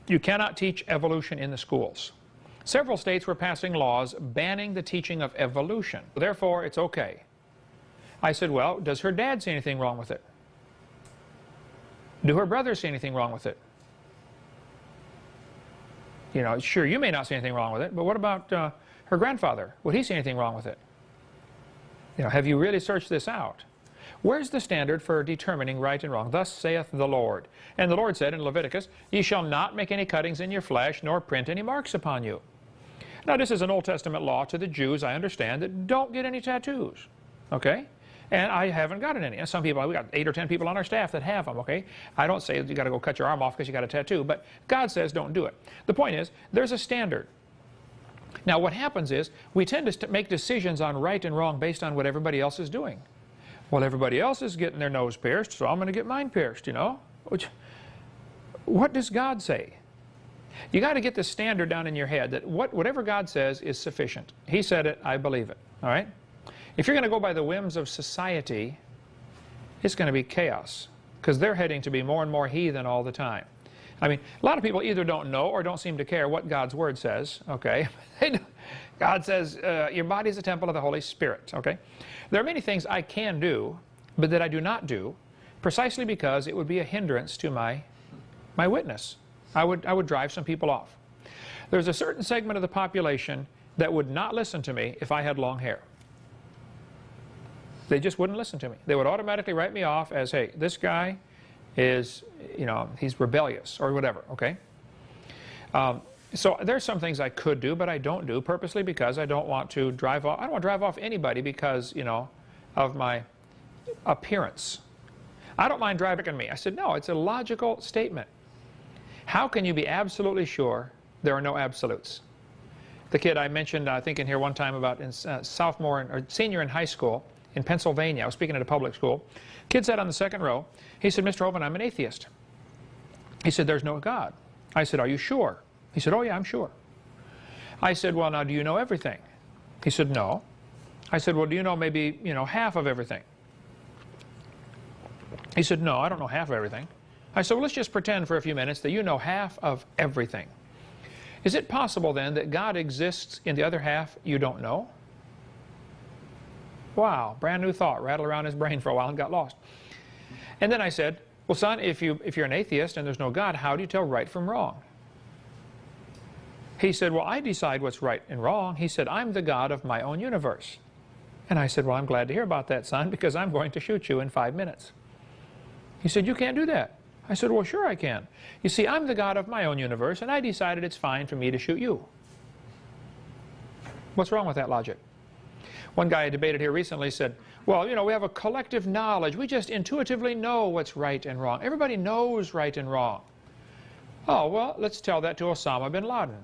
You cannot teach evolution in the schools. Several states were passing laws banning the teaching of evolution. Therefore, it's okay. I said, well, does her dad see anything wrong with it? Do her brothers see anything wrong with it? You know, sure, you may not see anything wrong with it, but what about her grandfather? Would he see anything wrong with it? You know, have you really searched this out? Where's the standard for determining right and wrong? Thus saith the Lord. And the Lord said in Leviticus, ye shall not make any cuttings in your flesh, nor print any marks upon you. Now, this is an Old Testament law to the Jews, I understand, that don't get any tattoos. Okay? And I haven't gotten any. And some people, we got 8 or 10 people on our staff that have them, okay? I don't say you got to go cut your arm off because you got a tattoo, but God says don't do it. The point is, there's a standard. Now, what happens is, we tend to make decisions on right and wrong based on what everybody else is doing. Well, everybody else is getting their nose pierced, so I'm going to get mine pierced, you know? What does God say? You got to get the standard down in your head that whatever God says is sufficient. He said it, I believe it, all right? If you're going to go by the whims of society, it's going to be chaos, because they're heading to be more and more heathen all the time. I mean, a lot of people either don't know or don't seem to care what God's Word says, okay? God says, your body is a temple of the Holy Spirit, okay? There are many things I can do, but that I do not do, precisely because it would be a hindrance to my witness. I would drive some people off. There's a certain segment of the population that would not listen to me if I had long hair. They just wouldn't listen to me. They would automatically write me off as, hey, this guy is, you know, he's rebellious or whatever, okay? So there's some things I could do, but I don't do purposely because I don't want to drive off. I don't want to drive off anybody because, you know, of my appearance. I don't mind driving me. I said, no, it's a logical statement. How can you be absolutely sure there are no absolutes? The kid I mentioned, I think in here one time about senior in high school in Pennsylvania. I was speaking at a public school. Kid sat on the second row. He said, Mr. Hovind, I'm an atheist. He said, there's no God. I said, are you sure? He said, oh yeah, I'm sure. I said, well, now do you know everything? He said, no. I said, well, do you know maybe, you know, half of everything? He said, no, I don't know half of everything. I said, well, let's just pretend for a few minutes that you know half of everything. Is it possible then that God exists in the other half you don't know? Wow, brand new thought rattled around his brain for a while and got lost. And then I said, well, son, if you're an atheist and there's no God, how do you tell right from wrong? He said, well, I decide what's right and wrong. He said, I'm the God of my own universe. And I said, well, I'm glad to hear about that, son, because I'm going to shoot you in 5 minutes. He said, you can't do that. I said, well, sure I can. You see, I'm the God of my own universe, and I decided it's fine for me to shoot you. What's wrong with that logic? One guy I debated here recently said, well, you know, we have a collective knowledge. We just intuitively know what's right and wrong. Everybody knows right and wrong. Oh, well, let's tell that to Osama bin Laden.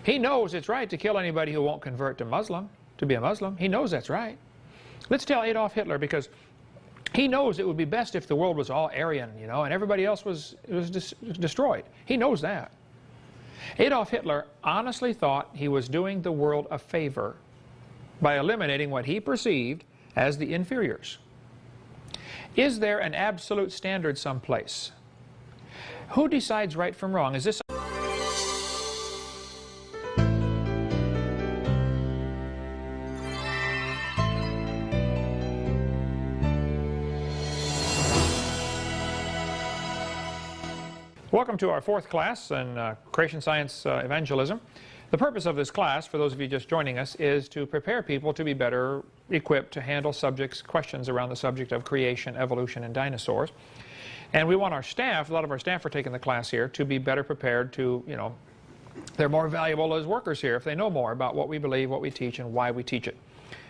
He knows it's right to kill anybody who won't convert to be a Muslim. He knows that's right. Let's tell Adolf Hitler, because he knows it would be best if the world was all Aryan, you know, and everybody else was destroyed. He knows that. Adolf Hitler honestly thought he was doing the world a favor by eliminating what he perceived as the inferiors. Is there an absolute standard someplace? Who decides right from wrong? Is this... Welcome to our 4th class in Creation Science Evangelism. The purpose of this class, for those of you just joining us, is to prepare people to be better equipped to handle questions around the subject of creation, evolution, and dinosaurs. And we want our staff, a lot of our staff are taking the class here, to be better prepared to, you know, they're more valuable as workers here if they know more about what we believe, what we teach, and why we teach it.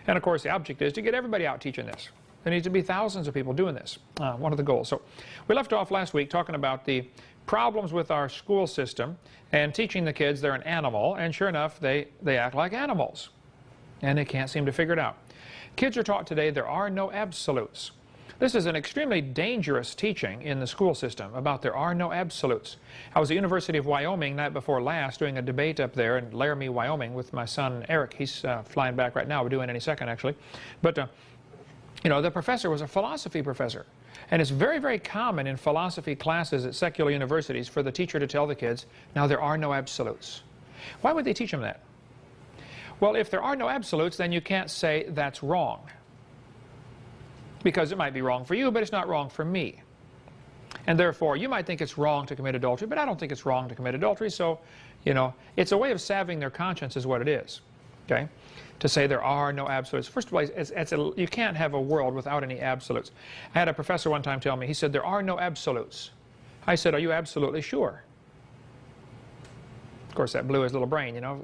And of course, the object is to get everybody out teaching this. There needs to be thousands of people doing this, one of the goals. So we left off last week talking about the problems with our school system and teaching the kids they're an animal, and sure enough, they act like animals. And they can't seem to figure it out. Kids are taught today there are no absolutes. This is an extremely dangerous teaching in the school system about there are no absolutes. I was at the University of Wyoming night before last doing a debate up there in Laramie, Wyoming with my son Eric. He's flying back right now. We're doing any second, actually. But you know, the professor was a philosophy professor. And it's very, very common in philosophy classes at secular universities for the teacher to tell the kids, now there are no absolutes. Why would they teach them that? Well, if there are no absolutes, then you can't say that's wrong. Because it might be wrong for you, but it's not wrong for me. And therefore, you might think it's wrong to commit adultery, but I don't think it's wrong to commit adultery. So, you know, it's a way of salving their conscience is what it is. Okay? To say there are no absolutes. First of all, you can't have a world without any absolutes. I had a professor one time tell me, he said, there are no absolutes. I said, are you absolutely sure? Of course, that blew his little brain, you know.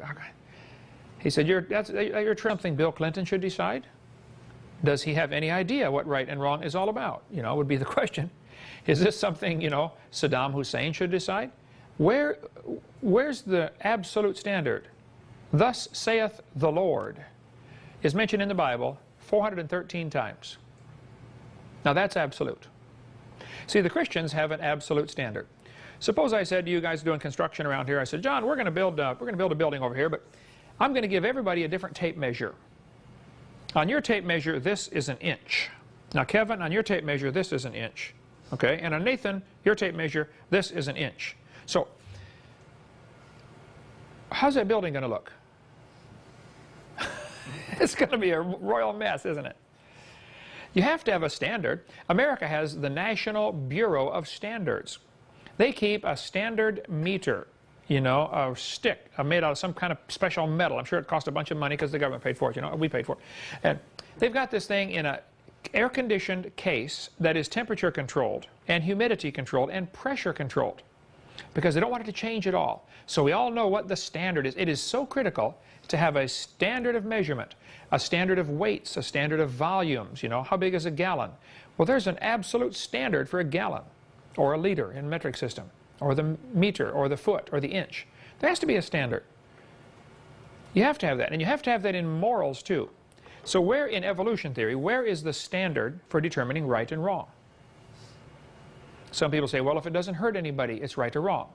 He said, you're something Bill Clinton should decide? Does he have any idea what right and wrong is all about? You know, would be the question. Is this something, you know, Saddam Hussein should decide? Where's the absolute standard? Thus saith the Lord is mentioned in the Bible 413 times. Now that's absolute. See, the Christians have an absolute standard. Suppose I said to you guys doing construction around here, I said, John, we're going to build a building over here, but I'm going to give everybody a different tape measure. On your tape measure, this is an inch. Now, Kevin, on your tape measure, this is an inch. Okay? And on Nathan, your tape measure, this is an inch. So, how's that building going to look? It's going to be a royal mess, isn't it? You have to have a standard. America has the National Bureau of Standards. They keep a standard meter, you know, a stick made out of some kind of special metal. I'm sure it cost a bunch of money because the government paid for it, you know, we paid for it. And they've got this thing in an air-conditioned case that is temperature controlled and humidity controlled and pressure controlled because they don't want it to change at all. So we all know what the standard is. It is so critical to have a standard of measurement, a standard of weights, a standard of volumes. You know, how big is a gallon? Well, there's an absolute standard for a gallon or a liter in metric system, or the meter, or the foot, or the inch. There has to be a standard. You have to have that, and you have to have that in morals too. So where in evolution theory, where is the standard for determining right and wrong? Some people say, well, if it doesn't hurt anybody, it's right or wrong.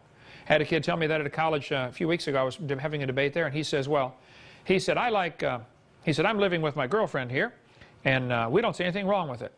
I had a kid tell me that at a college a few weeks ago. I was having a debate there, and he says, well, he said, I'm living with my girlfriend here, and we don't see anything wrong with it.